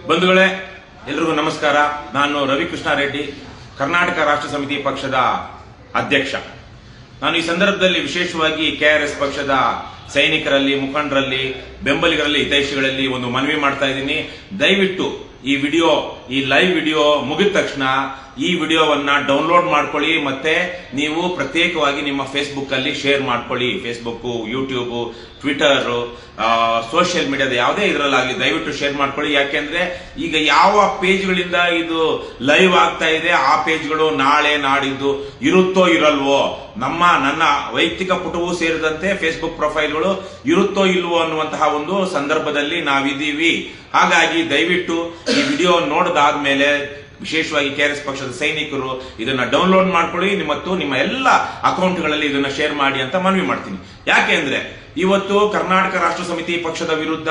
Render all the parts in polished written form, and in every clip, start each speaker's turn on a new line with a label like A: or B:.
A: ಬಂಧುಗಳೇ, ಎಲ್ರಿಗೂ ನಮಸ್ಕಾರ. ನಾನು ರವಿಕೃಷ್ಣ ರೆಡ್ಡಿ, ಕರ್ನಾಟಕ ರಾಷ್ಟ್ರ ಸಮಿತಿ ಪಕ್ಷದ ಅಧ್ಯಕ್ಷ. ನಾನು ಈ ಸಂದರ್ಭದಲ್ಲಿ ವಿಶೇಷವಾಗಿ ಕೆಆರ್ಎಸ್ ಪಕ್ಷದ ಸೈನಿಕರಲ್ಲಿ, ಮುಖಂಡರಲ್ಲಿ, ಬೆಂಬಲಿಗರಲ್ಲಿ, ಹಿತೈಷಿಗಳಲ್ಲಿ ಒಂದು ಮನವಿ ಮಾಡ್ತಾ ಇದ್ದೀನಿ. ದಯವಿಟ್ಟು ಈ ಲೈವ್ ವಿಡಿಯೋ ಮುಗಿದ ತಕ್ಷಣ ಈ ವಿಡಿಯೋವನ್ನ ಡೌನ್ಲೋಡ್ ಮಾಡ್ಕೊಳ್ಳಿ, ಮತ್ತೆ ನೀವು ಪ್ರತ್ಯೇಕವಾಗಿ ನಿಮ್ಮ ಫೇಸ್ಬುಕ್ ಅಲ್ಲಿ ಶೇರ್ ಮಾಡ್ಕೊಳ್ಳಿ. ಫೇಸ್ಬುಕ್, ಯೂಟ್ಯೂಬ್, ಟ್ವಿಟರ್, ಸೋಷಿಯಲ್ ಮೀಡಿಯಾದ ಯಾವುದೇ ಇದರಲ್ಲಾಗಲಿ ದಯವಿಟ್ಟು ಶೇರ್ ಮಾಡ್ಕೊಳ್ಳಿ. ಯಾಕೆಂದ್ರೆ ಈಗ ಯಾವ ಪೇಜ್ಗಳಿಂದ ಇದು ಲೈವ್ ಆಗ್ತಾ ಇದೆ ಆ ಪೇಜ್ಗಳು ನಾಳೆ ನಾಡಿದ್ದು ಇರುತ್ತೋ ಇರಲ್ವೋ, ನನ್ನ ವೈಯಕ್ತಿಕ ಪುಟವೂ ಸೇರಿದಂತೆ ಫೇಸ್ಬುಕ್ ಪ್ರೊಫೈಲ್ಗಳು ಇರುತ್ತೋ ಇಲ್ವೋ ಅನ್ನುವಂತಹ ಒಂದು ಸಂದರ್ಭದಲ್ಲಿ ನಾವಿದ್ದೀವಿ. ಹಾಗಾಗಿ ದಯವಿಟ್ಟು ಈ ವಿಡಿಯೋ ನೋಡಿದಾದ್ಮೇಲೆ ವಿಶೇಷವಾಗಿ ಕೆಆರ್ಎಸ್ ಪಕ್ಷದ ಸೈನಿಕರು ಇದನ್ನ ಡೌನ್ಲೋಡ್ ಮಾಡ್ಕೊಳ್ಳಿ ಮತ್ತು ನಿಮ್ಮ ಎಲ್ಲ ಅಕೌಂಟ್ಗಳಲ್ಲಿ ಇದನ್ನ ಶೇರ್ ಮಾಡಿ ಅಂತ ಮನವಿ ಮಾಡ್ತೀನಿ. ಯಾಕೆಂದ್ರೆ ಇವತ್ತು ಕರ್ನಾಟಕ ರಾಷ್ಟ್ರ ಸಮಿತಿ ಪಕ್ಷದ ವಿರುದ್ಧ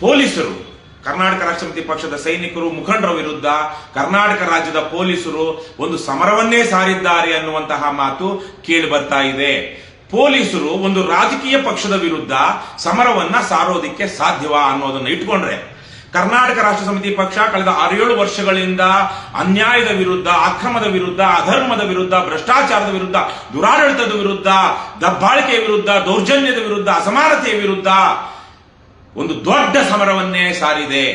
A: ಪೊಲೀಸರು, ಕರ್ನಾಟಕ ರಾಷ್ಟ್ರ ಸಮಿತಿ ಪಕ್ಷದ ಸೈನಿಕರು, ಮುಖಂಡರ ವಿರುದ್ಧ ಕರ್ನಾಟಕ ರಾಜ್ಯದ ಪೊಲೀಸರು ಒಂದು ಸಮರವನ್ನೇ ಸಾರಿದ್ದಾರೆ ಅನ್ನುವಂತಹ ಮಾತು ಕೇಳಿ ಬರ್ತಾ ಇದೆ. ಪೊಲೀಸರು ಒಂದು ರಾಜಕೀಯ ಪಕ್ಷದ ವಿರುದ್ಧ ಸಮರವನ್ನ ಸಾರೋದಿಕ್ಕೆ ಸಾಧ್ಯವಾ ಅನ್ನೋದನ್ನ ಇಟ್ಕೊಂಡ್ರೆ, ಕರ್ನಾಟಕ ರಾಷ್ಟ್ರ ಸಮಿತಿ ಪಕ್ಷ ಕಳೆದ 6-7 ವರ್ಷಗಳಿಂದ ಅನ್ಯಾಯದ ವಿರುದ್ಧ, ಅಕ್ರಮದ ವಿರುದ್ಧ, ಅಧರ್ಮದ ವಿರುದ್ಧ, ಭ್ರಷ್ಟಾಚಾರದ ವಿರುದ್ಧ, ದುರಾಡಳಿತದ ವಿರುದ್ಧ, ದಬ್ಬಾಳಿಕೆಯ ವಿರುದ್ಧ, ದೌರ್ಜನ್ಯದ ವಿರುದ್ಧ, ಅಸಮಾನತೆಯ ವಿರುದ್ಧ ಒಂದು ದೊಡ್ಡ ಸಮರವನ್ನೇ ಸಾರಿದೆ.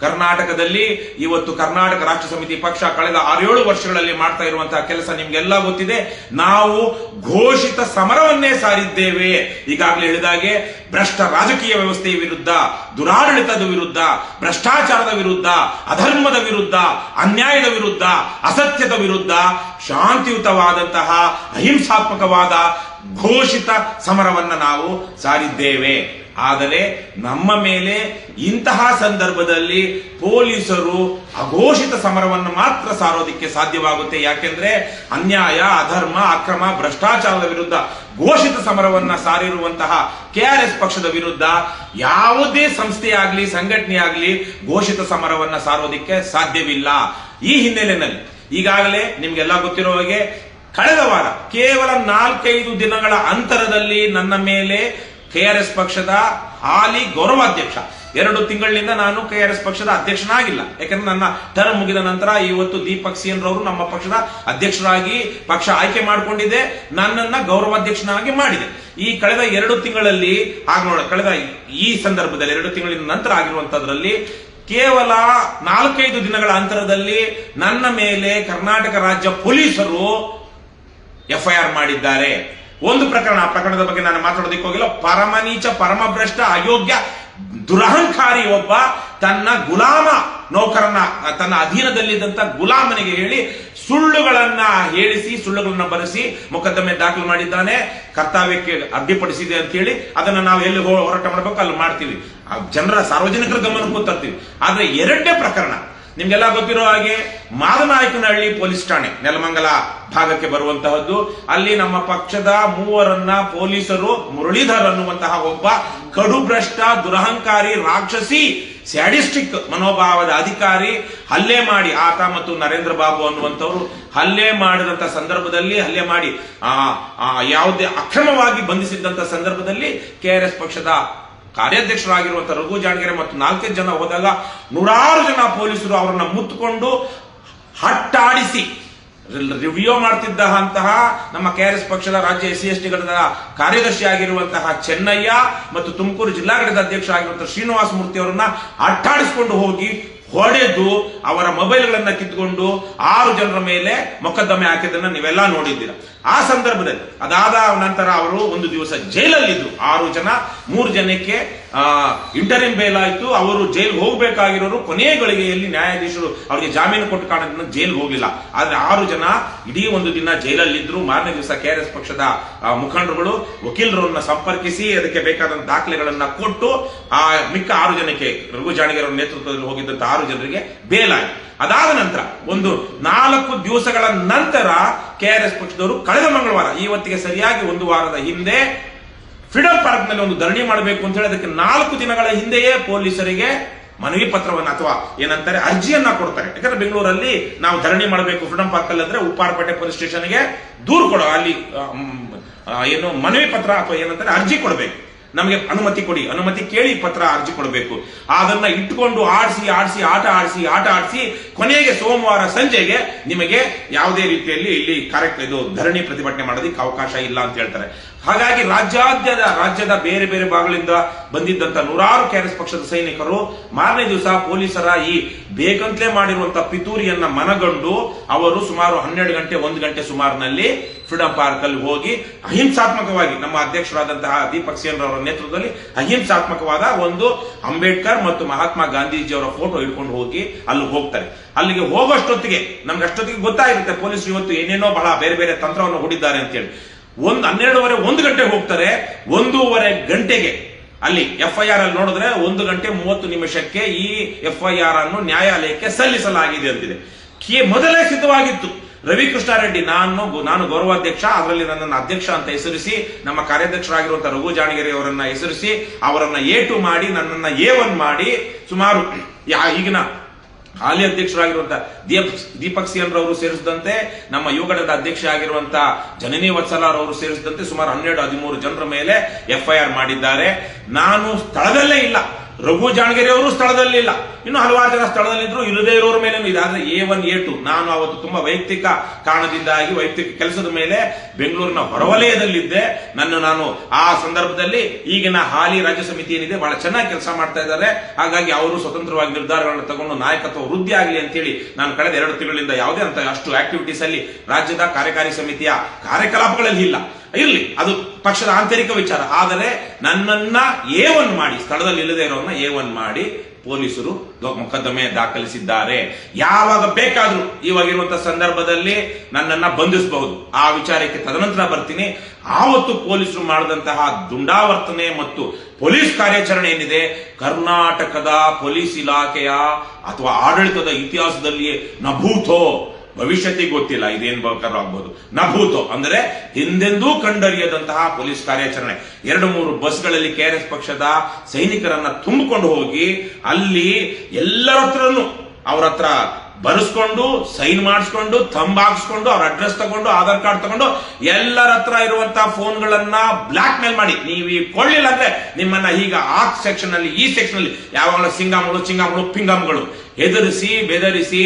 A: ಕರ್ನಾಟಕದಲ್ಲಿ ಇವತ್ತು ಕರ್ನಾಟಕ ರಾಷ್ಟ್ರ ಸಮಿತಿ ಪಕ್ಷ ಕಳೆದ 6-7 ವರ್ಷಗಳಲ್ಲಿ ಮಾಡ್ತಾ ಇರುವಂತಹ ಕೆಲಸ ನಿಮ್ಗೆಲ್ಲ ಗೊತ್ತಿದೆ. ನಾವು ಘೋಷಿತ ಸಮರವನ್ನೇ ಸಾರಿದ್ದೇವೆ. ಈಗಾಗಲೇ ಹೇಳಿದಾಗೆ ಭ್ರಷ್ಟ ರಾಜಕೀಯ ವ್ಯವಸ್ಥೆಯ ವಿರುದ್ಧ, ದುರಾಡಳಿತದ ವಿರುದ್ಧ, ಭ್ರಷ್ಟಾಚಾರದ ವಿರುದ್ಧ, ಅಧರ್ಮದ ವಿರುದ್ಧ, ಅನ್ಯಾಯದ ವಿರುದ್ಧ, ಅಸತ್ಯದ ವಿರುದ್ಧ ಶಾಂತಿಯುತವಾದಂತಹ ಅಹಿಂಸಾತ್ಮಕವಾದ ಘೋಷಿತ ಸಮರವನ್ನ ನಾವು ಸಾರಿದ್ದೇವೆ. ಆದರೆ ನಮ್ಮ ಮೇಲೆ ಇಂತಹ ಸಂದರ್ಭದಲ್ಲಿ ಪೊಲೀಸರು ಅಘೋಷಿತ ಸಮರವನ್ನು ಮಾತ್ರ ಸಾರೋದಿಕ್ಕೆ ಸಾಧ್ಯವಾಗುತ್ತೆ. ಯಾಕೆಂದ್ರೆ ಅನ್ಯಾಯ, ಅಧರ್ಮ, ಅಕ್ರಮ, ಭ್ರಷ್ಟಾಚಾರದ ವಿರುದ್ಧ ಘೋಷಿತ ಸಮರವನ್ನ ಸಾರಿರುವಂತಹ ಕೆಆರ್ಎಸ್ ಪಕ್ಷದ ವಿರುದ್ಧ ಯಾವುದೇ ಸಂಸ್ಥೆಯಾಗ್ಲಿ, ಸಂಘಟನೆಯಾಗ್ಲಿ ಘೋಷಿತ ಸಮರವನ್ನ ಸಾರೋದಿಕ್ಕೆ ಸಾಧ್ಯವಿಲ್ಲ. ಈ ಹಿನ್ನೆಲೆಯಲ್ಲಿ ಈಗಾಗಲೇ ನಿಮ್ಗೆಲ್ಲ ಗೊತ್ತಿರೋ ಹಾಗೆ ಕಳೆದ ವಾರ ಕೇವಲ 4-5 ದಿನಗಳ ಅಂತರದಲ್ಲಿ ನನ್ನ ಮೇಲೆ ಕೆಆರ್ಎಸ್ ಪಕ್ಷದ ಹಾಲಿ ಗೌರವಾಧ್ಯಕ್ಷ, 2 ತಿಂಗಳಿನಿಂದ ನಾನು ಕೆಆರ್ಎಸ್ ಪಕ್ಷದ ಅಧ್ಯಕ್ಷನಾಗಿಲ್ಲ. ಯಾಕಂದ್ರೆ ನನ್ನ ಟರ್ಮ್ ಮುಗಿದ ನಂತರ ಇವತ್ತು ದೀಪಕ್ ಸಿಎನ್ ರವರು ನಮ್ಮ ಪಕ್ಷದ ಅಧ್ಯಕ್ಷರಾಗಿ ಪಕ್ಷ ಆಯ್ಕೆ ಮಾಡಿಕೊಂಡಿದೆ, ನನ್ನನ್ನ ಗೌರವಾಧ್ಯಕ್ಷನಾಗಿ ಮಾಡಿದೆ. ಈ ಕಳೆದ 2 ತಿಂಗಳಲ್ಲಿ ಕಳೆದ ಈ ಸಂದರ್ಭದಲ್ಲಿ 2 ತಿಂಗಳಿನ ನಂತರ ಆಗಿರುವಂತದ್ರಲ್ಲಿ ಕೇವಲ 4-5 ದಿನಗಳ ಅಂತರದಲ್ಲಿ ನನ್ನ ಮೇಲೆ ಕರ್ನಾಟಕ ರಾಜ್ಯ ಪೊಲೀಸರು ಎಫ್ಐಆರ್ ಮಾಡಿದ್ದಾರೆ. ಒಂದು ಪ್ರಕರಣ, ಆ ಪ್ರಕರಣದ ಬಗ್ಗೆ ನಾನು ಮಾತಾಡೋದಕ್ಕೆ ಹೋಗಿಲ್ಲ. ಪರಮನೀಚ, ಪರಮಭ್ರಷ್ಟ, ಅಯೋಗ್ಯ, ದುರಹಂಕಾರಿ ಒಬ್ಬ ತನ್ನ ಗುಲಾಮ ನೌಕರನ್ನ, ತನ್ನ ಅಧೀನದಲ್ಲಿದ್ದಂತ ಗುಲಾಮನಿಗೆ ಹೇಳಿ ಸುಳ್ಳುಗಳನ್ನ ಹೇಳಿಸಿ, ಸುಳ್ಳುಗಳನ್ನ ಬರೆಸಿ ಮೊಕದ್ದಮೆ ದಾಖಲು ಮಾಡಿದ್ದಾನೆ. ಕರ್ತವ್ಯಕ್ಕೆ ಅಡ್ಡಿಪಡಿಸಿದೆ ಅಂತ ಹೇಳಿ ಅದನ್ನ ನಾವು ಎಲ್ಲಿ ಹೋರಾಟ ಮಾಡಬೇಕು ಅಲ್ಲಿ ಮಾಡ್ತೀವಿ, ಜನರ ಸಾರ್ವಜನಿಕರ ಗಮನಕ್ಕೂ ತರ್ತೀವಿ. ಆದ್ರೆ 2ನೇ ಪ್ರಕರಣ ನಿಮ್ಗೆಲ್ಲ ಗೊತ್ತಿರೋ ಹಾಗೆ ಮಾದನಾಯಕನಹಳ್ಳಿ ಪೊಲೀಸ್ ಠಾಣೆ, ನೆಲಮಂಗಲ ಭಾಗಕ್ಕೆ ಬರುವಂತಹದ್ದು. ಅಲ್ಲಿ ನಮ್ಮ ಪಕ್ಷದ 3 ಪೊಲೀಸರು, ಮುರಳೀಧರ್ ಅನ್ನುವಂತಹ ಒಬ್ಬ ಕಡುಭ್ರಷ್ಟ, ದುರಹಂಕಾರಿ, ರಾಕ್ಷಸಿ, ಸ್ಯಾಡಿಸ್ಟಿಕ್ ಮನೋಭಾವದ ಅಧಿಕಾರಿ ಹಲ್ಲೆ ಮಾಡಿ, ಆತ ಮತ್ತು ನರೇಂದ್ರ ಬಾಬು ಅನ್ನುವಂಥವ್ರು ಹಲ್ಲೆ ಮಾಡಿದಂತ ಸಂದರ್ಭದಲ್ಲಿ, ಹಲ್ಲೆ ಮಾಡಿ ಯಾವುದೇ ಅಕ್ರಮವಾಗಿ ಬಂಧಿಸಿದಂತ ಸಂದರ್ಭದಲ್ಲಿ ಕೆಆರ್ಎಸ್ ಪಕ್ಷದ ಕಾರ್ಯಾಧ್ಯಕ್ಷರಾಗಿರುವಂತಹ ರಘು ಜಾಣಗೆರೆ ಮತ್ತು 4 ಜನ ಹೋದಾಗ 100 ಜನ ಪೊಲೀಸರು ಅವರನ್ನ ಮುತ್ತುಕೊಂಡು ಹಟ್ಟಾಡಿಸಿ ರಿವ್ಯೂ ಮಾಡ್ತಿದ್ದಂತಹ ನಮ್ಮ ಕೆಆರ್ಎಸ್ ಪಕ್ಷದ ರಾಜ್ಯ SC/ST ಘಟಕದ ಕಾರ್ಯದರ್ಶಿ ಆಗಿರುವಂತಹ ಚೆನ್ನಯ್ಯ ಮತ್ತು ತುಮಕೂರು ಜಿಲ್ಲಾ ಘಟಕದ ಅಧ್ಯಕ್ಷ ಆಗಿರುವಂತಹ ಶ್ರೀನಿವಾಸ ಮೂರ್ತಿ ಅವರನ್ನ ಅಟ್ಟಾಡಿಸಿಕೊಂಡು ಹೋಗಿ ಹೊಡೆದು ಅವರ ಮೊಬೈಲ್ಗಳನ್ನ ಕಿತ್ತುಕೊಂಡು 6 ಜನರ ಮೇಲೆ ಮೊಕದ್ದಮೆ ಹಾಕಿದ್ದನ್ನ ನೀವೆಲ್ಲ ನೋಡಿದ್ದೀರಾ. ಆ ಸಂದರ್ಭದಲ್ಲಿ ಅದಾದ ನಂತರ ಅವರು ಒಂದು ದಿವಸ ಜೈಲಲ್ಲಿದ್ರು. 6 ಜನ, 3 ಜನಕ್ಕೆ ಇಂಟರಿಮ್ ಬೇಲ್ ಆಯ್ತು. ಅವರು ಜೈಲ್ ಹೋಗ್ಬೇಕಾಗಿರೋರು ಕೊನೆಯ ಗಳಿಗೆಯಲ್ಲಿ ನ್ಯಾಯಾಧೀಶರು ಅವರಿಗೆ ಜಾಮೀನು ಕೊಟ್ಟು ಕಾರಣದಿಂದ ಜೈಲ್ ಹೋಗಲಿಲ್ಲ. ಆದ್ರೆ 6 ಜನ ಇಡೀ ಒಂದು ದಿನ ಜೈಲಲ್ಲಿದ್ರು. ಮಾರನೇ ದಿವಸ ಕೆಆರ್ಎಸ್ ಪಕ್ಷದ ಮುಖಂಡರುಗಳು ವಕೀಲರನ್ನ ಸಂಪರ್ಕಿಸಿ ಅದಕ್ಕೆ ಬೇಕಾದಂತ ದಾಖಲೆಗಳನ್ನ ಕೊಟ್ಟು ಆ ಮಿಕ್ಕ 6 ಜನಕ್ಕೆ, ರಘು ಜಾಣಗೆರೆ ಅವರ ನೇತೃತ್ವದಲ್ಲಿ ಹೋಗಿದ್ದಂತ 6 ಜನರಿಗೆ ಬೇಲ್ ಆಯ್ತು. ಅದಾದ ನಂತರ ಒಂದು 4 ದಿವಸಗಳ ನಂತರ ಕೆಆರ್ಎಸ್ ಪಕ್ಷದವರು ಕಳೆದ ಮಂಗಳವಾರ, ಇವತ್ತಿಗೆ ಸರಿಯಾಗಿ 1 ವಾರದ ಹಿಂದೆ ಫ್ರೀಡಂ ಪಾರ್ಕ್ ನಲ್ಲಿ ಒಂದು ಧರಣಿ ಮಾಡಬೇಕು ಅಂತ ಹೇಳಿ ಅದಕ್ಕೆ 4 ದಿನಗಳ ಹಿಂದೆಯೇ ಪೊಲೀಸರಿಗೆ ಮನವಿ ಪತ್ರವನ್ನ ಅಥವಾ ಏನಂತಾರೆ ಅರ್ಜಿಯನ್ನ ಕೊಡ್ತಾರೆ. ಯಾಕಂದ್ರೆ ಬೆಂಗಳೂರಲ್ಲಿ ನಾವು ಧರಣಿ ಮಾಡಬೇಕು ಫ್ರೀಡಂ ಪಾರ್ಕ್ ಅಲ್ಲಿ ಅಂದ್ರೆ ಉಪ್ಪಾರಪೇಟೆ ಪೊಲೀಸ್ ಸ್ಟೇಷನ್ಗೆ ದೂರು ಕೊಡೋ, ಅಲ್ಲಿ ಏನು ಮನವಿ ಪತ್ರ ಅಥವಾ ಏನಂತಾರೆ ಅರ್ಜಿ ಕೊಡಬೇಕು. ನಮಗೆ ಅನುಮತಿ ಕೊಡಿ, ಅನುಮತಿ ಕೇಳಿ ಪತ್ರ ಅರ್ಜಿ ಕೊಡಬೇಕು. ಅದನ್ನ ಇಟ್ಟುಕೊಂಡು ಆಡಿಸಿ ಆಟ ಆಡಿಸಿ ಕೊನೆಗೆ ಸೋಮವಾರ ಸಂಜೆಗೆ ನಿಮಗೆ ಯಾವುದೇ ರೀತಿಯಲ್ಲಿ ಇಲ್ಲಿ ಇದು ಧರಣಿ ಪ್ರತಿಭಟನೆ ಮಾಡೋದಕ್ಕೆ ಅವಕಾಶ ಇಲ್ಲ ಅಂತ ಹೇಳ್ತಾರೆ. ಹಾಗಾಗಿ ರಾಜ್ಯದ ಬೇರೆ ಬೇರೆ ಭಾಗಗಳಿಂದ ಬಂದಿದ್ದಂತ ನೂರಾರು ಕೆಆರ್ಎಸ್ ಪಕ್ಷದ ಸೈನಿಕರು ಮಾರನೇ ದಿವಸ ಪೊಲೀಸರ ಈ ಬೇಕಂತಲೇ ಮಾಡಿರುವಂತಹ ಪಿತೂರಿಯನ್ನ ಮನಗಂಡು ಅವರು ಸುಮಾರು 12 ಗಂಟೆ 1 ಗಂಟೆ ಸುಮಾರಿನಲ್ಲಿ ಫ್ರೀಡಂ ಪಾರ್ಕ್ ಅಲ್ಲಿ ಹೋಗಿ ಅಹಿಂಸಾತ್ಮಕವಾಗಿ ನಮ್ಮ ಅಧ್ಯಕ್ಷರಾದಂತಹ ದೀಪಕ್ ಸೇನ್ ಅವರ ನೇತೃತ್ವದಲ್ಲಿ ಅಹಿಂಸಾತ್ಮಕವಾದ ಒಂದು ಅಂಬೇಡ್ಕರ್ ಮತ್ತು ಮಹಾತ್ಮ ಗಾಂಧೀಜಿಯವರ ಫೋಟೋ ಹಿಡ್ಕೊಂಡು ಹೋಗಿ ಅಲ್ಲಿ ಹೋಗ್ತಾರೆ. ಅಲ್ಲಿಗೆ ಹೋಗೋಷ್ಟೊತ್ತಿಗೆ ನಮ್ಗೆ ಅಷ್ಟೊತ್ತಿಗೆ ಗೊತ್ತಾಗಿರುತ್ತೆ ಪೊಲೀಸರು ಇವತ್ತು ಏನೇನೋ ಬಹಳ ಬೇರೆ ಬೇರೆ ತಂತ್ರವನ್ನು ಹೂಡಿದ್ದಾರೆ ಅಂತೇಳಿ. 12:30 1 ಗಂಟೆಗೆ ಹೋಗ್ತಾರೆ. 1:30 ಗಂಟೆಗೆ ಅಲ್ಲಿ FIR ಅಲ್ಲಿ ನೋಡಿದ್ರೆ 1 ಗಂಟೆ 30 ನಿಮಿಷಕ್ಕೆ ಈ FIR ಅನ್ನು ನ್ಯಾಯಾಲಯಕ್ಕೆ ಸಲ್ಲಿಸಲಾಗಿದೆ ಅಂತಿದೆ. ಮೊದಲೇ ಸಿದ್ಧವಾಗಿತ್ತು. ರವಿಕೃಷ್ಣಾರೆಡ್ಡಿ ನಾನು ಗೌರವಾಧ್ಯಕ್ಷ, ಅದರಲ್ಲಿ ನನ್ನನ್ನು ಅಧ್ಯಕ್ಷ ಅಂತ ಹೆಸರಿಸಿ ನಮ್ಮ ಕಾರ್ಯಾಧ್ಯಕ್ಷರಾಗಿರುವಂತಹ ರಘು ಜಾಣಗೆರೆ ಅವರನ್ನ ಹೆಸರಿಸಿ ಅವರನ್ನ A2 ಮಾಡಿ ನನ್ನನ್ನ A1 ಮಾಡಿ ಸುಮಾರು ಈಗಿನ ಹಾಲಿ ಅಧ್ಯಕ್ಷರಾಗಿರುವಂತಹ ದೀಪಕ್ ಸಿಎನ್ ರವರು ಸೇರಿಸಿದಂತೆ ನಮ್ಮ ಯುವ ಘಟಕದ ಅಧ್ಯಕ್ಷ ಆಗಿರುವಂತಹ ಜನನಿ ವತ್ಸಲಾರ್ ಅವರು ಸೇರಿಸಿದಂತೆ ಸುಮಾರು 12-13 ಜನರ ಮೇಲೆ FIR ಮಾಡಿದ್ದಾರೆ. ನಾನು ಸ್ಥಳದಲ್ಲೇ ಇಲ್ಲ, ರಘು ಜಾಣಗೆರೆ ಅವರು ಸ್ಥಳದಲ್ಲಿ ಇಲ್ಲ, ಇನ್ನು ಹಲವಾರು ಜನ ಸ್ಥಳದಲ್ಲಿದ್ರು, ಇಲ್ಲದೇ ಇರೋರ ಮೇಲೆ ಇದೆ. ಆದ್ರೆ A1 A2 ನಾನು ಅವತ್ತು ತುಂಬಾ ವೈಯಕ್ತಿಕ ಕಾರಣದಿಂದಾಗಿ ವೈಯಕ್ತಿಕ ಕೆಲಸದ ಮೇಲೆ ಬೆಂಗಳೂರಿನ ಹೊರವಲಯದಲ್ಲಿದ್ದೆ. ನಾನು ಆ ಸಂದರ್ಭದಲ್ಲಿ ಈಗಿನ ಹಾಲಿ ರಾಜ್ಯ ಸಮಿತಿ ಏನಿದೆ ಬಹಳ ಚೆನ್ನಾಗಿ ಕೆಲಸ ಮಾಡ್ತಾ ಇದ್ದಾರೆ. ಹಾಗಾಗಿ ಅವರು ಸ್ವತಂತ್ರವಾಗಿ ನಿರ್ಧಾರಗಳನ್ನು ತಗೊಂಡು ನಾಯಕತ್ವ ವೃದ್ಧಿ ಆಗಲಿ ಅಂತೇಳಿ ನಾನು ಕಳೆದ 2 ತಿಂಗಳಿಂದ ಯಾವುದೇ ಅಂತ ಅಷ್ಟು ಆಕ್ಟಿವಿಟೀಸ್ ಅಲ್ಲಿ ರಾಜ್ಯದ ಕಾರ್ಯಕಾರಿ ಸಮಿತಿಯ ಕಾರ್ಯಕಲಾಪಗಳಲ್ಲಿ ಇರಲಿ, ಅದು ಪಕ್ಷದ ಆಂತರಿಕ ವಿಚಾರ. ಆದರೆ ನನ್ನನ್ನ A1 ಮಾಡಿ, ಸ್ಥಳದಲ್ಲಿ ಇಲ್ಲದೆ ಇರೋನ್ನ A1 ಮಾಡಿ ಪೊಲೀಸರು ಮೊಕದ್ದಮೆ ದಾಖಲಿಸಿದ್ದಾರೆ. ಯಾವಾಗ ಬೇಕಾದ್ರೂ ಇವಾಗಿರುವಂತಹ ಸಂದರ್ಭದಲ್ಲಿ ನನ್ನನ್ನ ಬಂಧಿಸಬಹುದು. ಆ ವಿಚಾರಕ್ಕೆ ತದನಂತರ ಬರ್ತೀನಿ. ಆವತ್ತು ಪೊಲೀಸರು ಮಾಡಿದಂತಹ ದುಂಡಾವರ್ತನೆ ಮತ್ತು ಪೊಲೀಸ್ ಕಾರ್ಯಾಚರಣೆ ಏನಿದೆ ಕರ್ನಾಟಕದ ಪೊಲೀಸ್ ಇಲಾಖೆಯ ಅಥವಾ ಆಡಳಿತದ ಇತಿಹಾಸದಲ್ಲಿಯೇ ನಭೂತೋ, ಭವಿಷ್ಯತ್ತಿಗೆ ಗೊತ್ತಿಲ್ಲ ಇದೇನ್ ಬೇಕಾದ್ರೂ ಆಗ್ಬಹುದು, ನಭೂತೋ ಅಂದ್ರೆ ಹಿಂದೆಂದೂ ಕಂಡರಿಯದಂತಹ ಪೊಲೀಸ್ ಕಾರ್ಯಾಚರಣೆ. 2-3 ಬಸ್ಗಳಲ್ಲಿ ಕೆಆರ್ಎಸ್ ಪಕ್ಷದ ಸೈನಿಕರನ್ನ ತುಂಬಿಕೊಂಡು ಹೋಗಿ ಅಲ್ಲಿ ಎಲ್ಲರ ಹತ್ರನು ಅವ್ರ ಹತ್ರ ಬರೆಸ್ಕೊಂಡು ಸೈನ್ ಮಾಡಿಸ್ಕೊಂಡು ಥಂಬ್ ಹಾಕ್ಸ್ಕೊಂಡು ಅವ್ರ ಅಡ್ರೆಸ್ ತಗೊಂಡು ಆಧಾರ್ ಕಾರ್ಡ್ ತಗೊಂಡು ಎಲ್ಲರ ಹತ್ರ ಇರುವಂತಹ ಫೋನ್ಗಳನ್ನ ಬ್ಲಾಕ್ ಮೇಲ್ ಮಾಡಿ, ನೀವು ಕೊಳ್ಳಿಲ್ಲ ಅಂದ್ರೆ ನಿಮ್ಮನ್ನ ಈಗ ಆ ಸೆಕ್ಷನ್ ಅಲ್ಲಿ ಈ ಸೆಕ್ಷನ್ ಅಲ್ಲಿ ಯಾವಾಗಲೂ ಚಿಂಗಾಮಗಳು ಪಿಂಗಾಮ್ಗಳು ಹೆದರಿಸಿ ಬೆದರಿಸಿ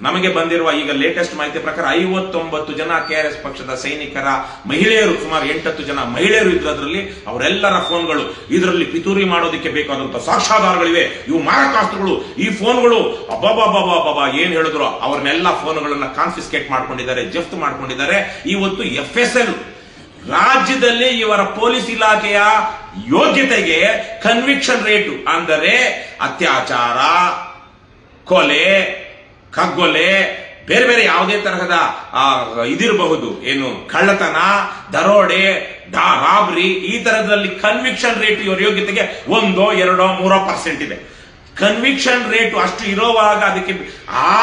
A: ನಮಗೆ ಬಂದಿರುವ ಈಗ ಲೇಟೆಸ್ಟ್ ಮಾಹಿತಿ ಪ್ರಕಾರ 59 ಜನ ಕೆಆರ್ಎಸ್ ಪಕ್ಷದ ಸೈನಿಕರ ಮಹಿಳೆಯರು, ಸುಮಾರು 8-10 ಜನ ಮಹಿಳೆಯರು ಇದ್ರಲ್ಲಿ ಅವರೆಲ್ಲರ ಫೋನ್ಗಳು ಇದರಲ್ಲಿ ಪಿತೂರಿ ಮಾಡೋದಕ್ಕೆ ಬೇಕಾದಂತಹ ಸಾಕ್ಷ್ಯಾಧಾರಗಳಿವೆ. ಇವು ಮಾರಕಾಸ್ತ್ರಗಳು, ಈ ಫೋನ್ಗಳು ಅಬ್ಬಾಬಾಬಾಬಾಬಾ ಏನ್ ಹೇಳಿದ್ರು ಅವ್ರನ್ನೆಲ್ಲ ಫೋನ್ಗಳನ್ನ ಕಾನ್ಫಿಸ್ಕೇಟ್ ಮಾಡ್ಕೊಂಡಿದ್ದಾರೆ, ಜಪ್ತ್ ಮಾಡ್ಕೊಂಡಿದ್ದಾರೆ. ಇವತ್ತು FSL ರಾಜ್ಯದಲ್ಲಿ ಇವರ ಪೊಲೀಸ್ ಇಲಾಖೆಯ ಯೋಗ್ಯತೆಗೆ ಕನ್ವಿಕ್ಷನ್ ರೇಟು ಅಂದರೆ ಅತ್ಯಾಚಾರ, ಕೊಲೆ, ಕಗ್ಗೊಲೆ, ಬೇರೆ ಬೇರೆ ಯಾವುದೇ ತರಹದ ಇದಿರಬಹುದು, ಏನು ಕಳ್ಳತನ, ದರೋಡೆ, ರಾಬ್ರಿ, ಈ ತರದಲ್ಲಿ ಕನ್ವಿಕ್ಷನ್ ರೇಟ್ ಇವರ ಯೋಗ್ಯತೆಗೆ 1, 2, 3% ಇದೆ. ಕನ್ವಿಕ್ಷನ್ ರೇಟ್ ಅಷ್ಟು ಇರೋವಾಗ ಅದಕ್ಕೆ ಆ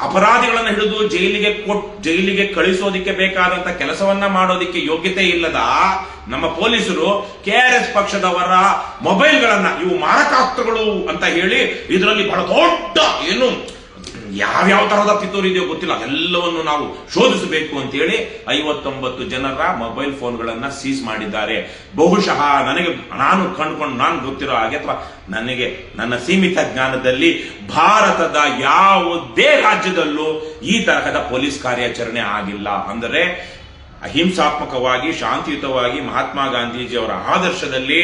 A: ಅಪರಾಧಿಗಳನ್ನು ಹಿಡಿದು ಜೈಲಿಗೆ ಕಳಿಸೋದಿಕ್ಕೆ ಬೇಕಾದಂತ ಕೆಲಸವನ್ನ ಮಾಡೋದಿಕ್ಕೆ ಯೋಗ್ಯತೆ ಇಲ್ಲದ ನಮ್ಮ ಪೊಲೀಸರು ಕೆಆರ್ಎಸ್ ಪಕ್ಷದವರ ಮೊಬೈಲ್ಗಳನ್ನ ಇವು ಮಾರಕಾಸ್ತ್ರಗಳು ಅಂತ ಹೇಳಿ ಇದರಲ್ಲಿ ಬಹಳ ದೊಡ್ಡ ಏನು ಯಾವ್ಯಾವ ತರಹದ ಪಿತೂರಿ ಇದೆಯೋ ಗೊತ್ತಿಲ್ಲ, ಎಲ್ಲವನ್ನು ನಾವು ಶೋಧಿಸಬೇಕು ಅಂತ ಹೇಳಿ 59 ಜನರ ಮೊಬೈಲ್ ಫೋನ್ಗಳನ್ನ ಸೀಸ್ ಮಾಡಿದ್ದಾರೆ. ಬಹುಶಃ ನಾನು ಗೊತ್ತಿರೋ ಹಾಗೆ ಅಥವಾ ನನ್ನ ಸೀಮಿತ ಜ್ಞಾನದಲ್ಲಿ ಭಾರತದ ಯಾವುದೇ ರಾಜ್ಯದಲ್ಲೂ ಈ ತರಹದ ಪೊಲೀಸ್ ಕಾರ್ಯಾಚರಣೆ ಆಗಿಲ್ಲ. ಅಂದರೆ ಅಹಿಂಸಾತ್ಮಕವಾಗಿ ಶಾಂತಿಯುತವಾಗಿ ಮಹಾತ್ಮ ಗಾಂಧೀಜಿಯವರ ಆದರ್ಶದಲ್ಲಿ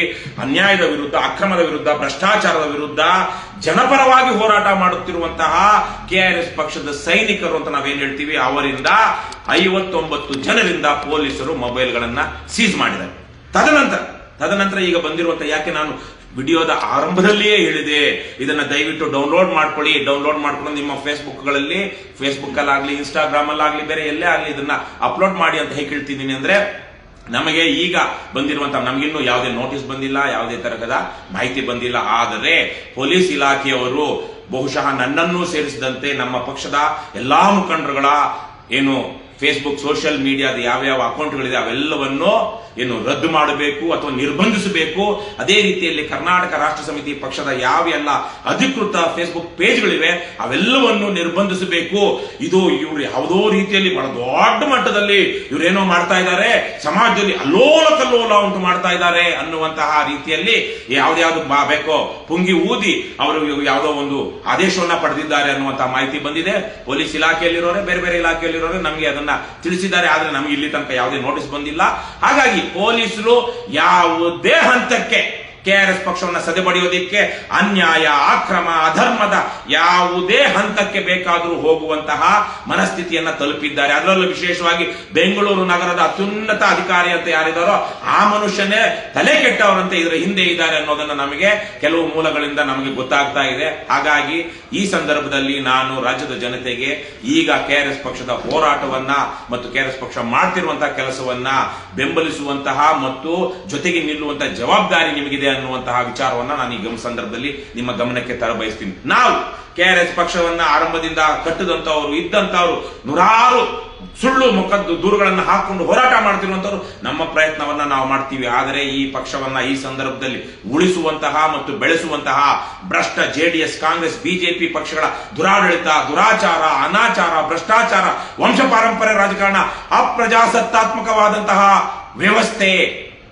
A: ಅನ್ಯಾಯದ ವಿರುದ್ಧ, ಅಕ್ರಮದ ವಿರುದ್ಧ, ಭ್ರಷ್ಟಾಚಾರದ ವಿರುದ್ಧ ಜನಪರವಾಗಿ ಹೋರಾಟ ಮಾಡುತ್ತಿರುವಂತಹ ಕೆಆರ್ಎಸ್ ಪಕ್ಷದ ಸೈನಿಕರು ಅಂತ ನಾವೇನ್ ಹೇಳ್ತೀವಿ, ಅವರಿಂದ 59 ಜನರಿಂದ ಪೊಲೀಸರು ಮೊಬೈಲ್ಗಳನ್ನ ಸೀಸ್ ಮಾಡಿದ್ದಾರೆ. ತದನಂತರ ಈಗ ಬಂದಿರುವಂತಹ, ಯಾಕೆ ನಾನು ವಿಡಿಯೋದ ಆರಂಭದಲ್ಲಿಯೇ ಹೇಳಿದೆ, ಇದನ್ನ ದಯವಿಟ್ಟು ಡೌನ್ಲೋಡ್ ಮಾಡ್ಕೊಳ್ಳಿ. ಡೌನ್ಲೋಡ್ ಮಾಡ್ಕೊಂಡು ನಿಮ್ಮ ಫೇಸ್ಬುಕ್ ಅಲ್ಲಾಗ್ಲಿ, ಇನ್ಸ್ಟಾಗ್ರಾಮ್ ಅಲ್ಲಾಗ್ಲಿ, ಬೇರೆ ಎಲ್ಲೇ ಆಗ್ಲಿ ಇದನ್ನ ಅಪ್ಲೋಡ್ ಮಾಡಿ ಅಂತ ಹೇಗೆ ಹೇಳ್ತಿದ್ದೀನಿ ಅಂದ್ರೆ, ನಮಗೆ ಈಗ ಬಂದಿರುವಂತಹ, ನಮಗಿನ್ನೂ ಯಾವುದೇ ನೋಟಿಸ್ ಬಂದಿಲ್ಲ, ಯಾವುದೇ ತರಹದ ಮಾಹಿತಿ ಬಂದಿಲ್ಲ. ಆದರೆ ಪೊಲೀಸ್ ಇಲಾಖೆಯವರು ಬಹುಶಃ ನನ್ನನ್ನೂ ಸೇರಿಸಿದಂತೆ ನಮ್ಮ ಪಕ್ಷದ ಎಲ್ಲಾ ಮುಖಂಡರುಗಳ ಏನು ಫೇಸ್ಬುಕ್ ಸೋಷಿಯಲ್ ಮೀಡಿಯಾದ ಯಾವ್ಯಾವ ಅಕೌಂಟ್ಗಳಿದೆ ಅವೆಲ್ಲವನ್ನು ಏನು ರದ್ದು ಮಾಡಬೇಕು ಅಥವಾ ನಿರ್ಬಂಧಿಸಬೇಕು. ಅದೇ ರೀತಿಯಲ್ಲಿ ಕರ್ನಾಟಕ ರಾಷ್ಟ್ರ ಸಮಿತಿ ಪಕ್ಷದ ಯಾವೆಲ್ಲ ಅಧಿಕೃತ ಫೇಸ್ಬುಕ್ ಪೇಜ್ಗಳಿವೆ ಅವೆಲ್ಲವನ್ನು ನಿರ್ಬಂಧಿಸಬೇಕು. ಇದು ಇವರು ಯಾವುದೋ ರೀತಿಯಲ್ಲಿ ಬಹಳ ದೊಡ್ಡ ಮಟ್ಟದಲ್ಲಿ ಇವರೇನೋ ಮಾಡ್ತಾ ಇದ್ದಾರೆ, ಸಮಾಜದಲ್ಲಿ ಅಲ್ಲೋಲ ಕಲ್ಲೋಲ ಉಂಟು ಮಾಡ್ತಾ ಇದ್ದಾರೆ ಅನ್ನುವಂತಹ ರೀತಿಯಲ್ಲಿ ಯಾವ್ದು ಬೇಕೋ ಪುಂಗಿ ಊದಿ ಅವರು ಯಾವುದೋ ಒಂದು ಆದೇಶವನ್ನ ಪಡೆದಿದ್ದಾರೆ ಅನ್ನುವಂತಹ ಮಾಹಿತಿ ಬಂದಿದೆ. ಪೊಲೀಸ್ ಇಲಾಖೆಯಲ್ಲಿರೋರೆ, ಬೇರೆ ಬೇರೆ ಇಲಾಖೆಯಲ್ಲಿರೋರೆ ನಮಗೆ ಅದನ್ನ ತಿಳಿಸಿದ್ದಾರೆ. ಆದ್ರೆ ನಮ್ಗೆ ಇಲ್ಲಿ ತನಕ ಯಾವುದೇ ನೋಟಿಸ್ ಬಂದಿಲ್ಲ. ಹಾಗಾಗಿ ಪೊಲೀಸರು ಯಾವುದೇ ಹಂತಕ್ಕೆ ಕೆಆರ್ಎಸ್ ಪಕ್ಷವನ್ನು ಸದೆಬಡಿಯೋದಿಕ್ಕೆ ಅನ್ಯಾಯ, ಅಕ್ರಮ, ಅಧರ್ಮದ ಯಾವುದೇ ಹಂತಕ್ಕೆ ಬೇಕಾದರೂ ಹೋಗುವಂತಹ ಮನಸ್ಥಿತಿಯನ್ನ ತಲುಪಿದ್ದಾರೆ. ಅದರಲ್ಲೂ ವಿಶೇಷವಾಗಿ ಬೆಂಗಳೂರು ನಗರದ ಅತ್ಯುನ್ನತ ಅಧಿಕಾರಿ ಅಂತ ಯಾರಿದ್ದಾರೋ ಆ ಮನುಷ್ಯನೇ ತಲೆ ಕೆಟ್ಟವರಂತೆ ಇದರ ಹಿಂದೆ ಇದ್ದಾರೆ ಅನ್ನೋದನ್ನ ನಮಗೆ ಕೆಲವು ಮೂಲಗಳಿಂದ ನಮಗೆ ಗೊತ್ತಾಗ್ತಾ ಇದೆ. ಹಾಗಾಗಿ ಈ ಸಂದರ್ಭದಲ್ಲಿ ನಾನು ರಾಜ್ಯದ ಜನತೆಗೆ ಈಗ ಕೆಆರ್ಎಸ್ ಪಕ್ಷದ ಹೋರಾಟವನ್ನ ಮತ್ತು ಕೆಆರ್ಎಸ್ ಪಕ್ಷ ಮಾಡ್ತಿರುವಂತಹ ಕೆಲಸವನ್ನ ಬೆಂಬಲಿಸುವಂತಹ ಮತ್ತು ಜೊತೆಗೆ ನಿಲ್ಲುವಂತಹ ಜವಾಬ್ದಾರಿ ನಿಮಗಿದೆ ಅನ್ನುವಂತಹ ವಿಚಾರವನ್ನ ನಾನು ಈ ಸಂದರ್ಭದಲ್ಲಿ ನಿಮ್ಮ ಗಮನಕ್ಕೆ ತರಬಯಸ್ತೀನಿ. ನಾವು ಕೆಆರ್ಎಸ್ ಪಕ್ಷವನ್ನ ಆರಂಭದಿಂದ ಕಟ್ಟದಂತವರು ಇದ್ದಂತವರು ನೂರಾರು ಸುಳ್ಳು ಮುಖದ್ದು ದೂರುಗಳನ್ನು ಹಾಕೊಂಡು ಹೋರಾಟ ಮಾಡ್ತಿರುವಂತವರು ನಮ್ಮ ಪ್ರಯತ್ನವನ್ನ ನಾವು ಮಾಡ್ತೀವಿ. ಆದರೆ ಈ ಪಕ್ಷವನ್ನ ಈ ಸಂದರ್ಭದಲ್ಲಿ ಉಳಿಸುವಂತಹ ಮತ್ತು ಬೆಳೆಸುವಂತಹ ಭ್ರಷ್ಟ ಜೆಡಿಎಸ್, ಕಾಂಗ್ರೆಸ್, ಬಿಜೆಪಿ ಪಕ್ಷಗಳ ದುರಾಡಳಿತ, ದುರಾಚಾರ, ಅನಾಚಾರ, ಭ್ರಷ್ಟಾಚಾರ, ವಂಶ ಪಾರಂಪರ್ಯ ರಾಜಕಾರಣ, ಅಪ್ರಜಾಸತ್ತಾತ್ಮಕವಾದಂತಹ ವ್ಯವಸ್ಥೆ,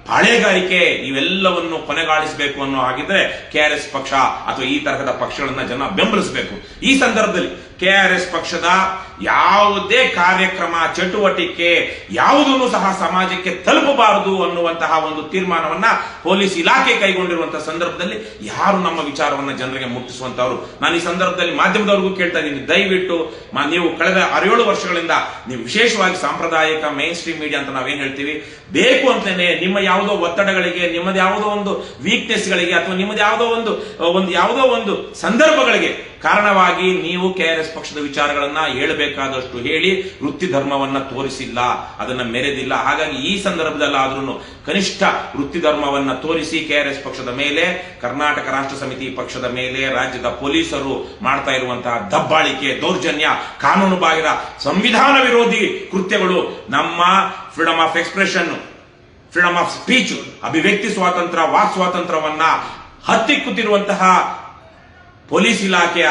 A: ಪಾಳೆಗಾರಿಕೆ ಇವೆಲ್ಲವನ್ನು ಕೊನೆಗಾಣಿಸಬೇಕು ಅನ್ನೋ ಹಾಗಿದ್ರೆ ಕೆಆರ್ಎಸ್ ಪಕ್ಷ ಅಥವಾ ಈ ತರಹದ ಪಕ್ಷಗಳನ್ನ ಜನ ಬೆಂಬಲಿಸಬೇಕು. ಈ ಸಂದರ್ಭದಲ್ಲಿ ಕೆಆರ್ಎಸ್ ಪಕ್ಷದ ಯಾವುದೇ ಕಾರ್ಯಕ್ರಮ, ಚಟುವಟಿಕೆ ಯಾವುದನ್ನು ಸಹ ಸಮಾಜಕ್ಕೆ ತಲುಪಬಾರದು ಅನ್ನುವಂತಹ ಒಂದು ತೀರ್ಮಾನವನ್ನ ಪೊಲೀಸ್ ಇಲಾಖೆ ಕೈಗೊಂಡಿರುವಂತಹ ಸಂದರ್ಭದಲ್ಲಿ ಯಾರು ನಮ್ಮ ವಿಚಾರವನ್ನ ಜನರಿಗೆ ಮುಟ್ಟಿಸುವಂತವರು. ನಾನು ಈ ಸಂದರ್ಭದಲ್ಲಿ ಮಾಧ್ಯಮದವರಿಗೂ ಕೇಳ್ತಾ ಇದ್ದೀನಿ, ದಯವಿಟ್ಟು ನೀವು ಕಳೆದ 6-7 ವರ್ಷಗಳಿಂದ ನೀವು ವಿಶೇಷವಾಗಿ ಸಾಂಪ್ರದಾಯಿಕ ಮೈನ್ ಸ್ಟ್ರೀಮ್ ಮೀಡಿಯಾ ಅಂತ ನಾವೇನ್ ಹೇಳ್ತೀವಿ, ಬೇಕು ಅಂತಲೇ ನಿಮ್ಮ ಯಾವುದೋ ಒತ್ತಡಗಳಿಗೆ, ನಿಮ್ಮದು ಯಾವುದೋ ಒಂದು ವೀಕ್ನೆಸ್ಗಳಿಗೆ ಅಥವಾ ನಿಮ್ಮದು ಯಾವುದೋ ಒಂದು ಸಂದರ್ಭಗಳಿಗೆ ಕಾರಣವಾಗಿ ನೀವು ಕೆಆರ್ಎಸ್ ಪಕ್ಷದ ವಿಚಾರಗಳನ್ನ ಹೇಳಬೇಕಾದಷ್ಟು ಹೇಳಿ ವೃತ್ತಿ ಧರ್ಮವನ್ನ ತೋರಿಸಿಲ್ಲ, ಅದನ್ನ ಮೆರೆದಿಲ್ಲ. ಹಾಗಾಗಿ ಈ ಸಂದರ್ಭದಲ್ಲಾದ್ರೂ ಕನಿಷ್ಠ ವೃತ್ತಿ ಧರ್ಮವನ್ನ ತೋರಿಸಿ ಕೆಆರ್ಎಸ್ ಪಕ್ಷದ ಮೇಲೆ, ಕರ್ನಾಟಕ ರಾಷ್ಟ್ರ ಸಮಿತಿ ಪಕ್ಷದ ಮೇಲೆ ರಾಜ್ಯದ ಪೊಲೀಸರು ಮಾಡ್ತಾ ಇರುವಂತಹ ದಬ್ಬಾಳಿಕೆ, ದೌರ್ಜನ್ಯ, ಕಾನೂನು ಬಾಹಿರ, ಸಂವಿಧಾನ ವಿರೋಧಿ ಕೃತ್ಯಗಳು, ನಮ್ಮ freedom of expression, freedom of speech, ಅಭಿವ್ಯಕ್ತಿ ಸ್ವಾತಂತ್ರ್ಯ, ವಾಕ್ ಸ್ವಾತಂತ್ರ್ಯವನ್ನ ಹತ್ತಿಕ್ಕುತ್ತಿರುವಂತಹ ಪೊಲೀಸ್ ಇಲಾಖೆಯ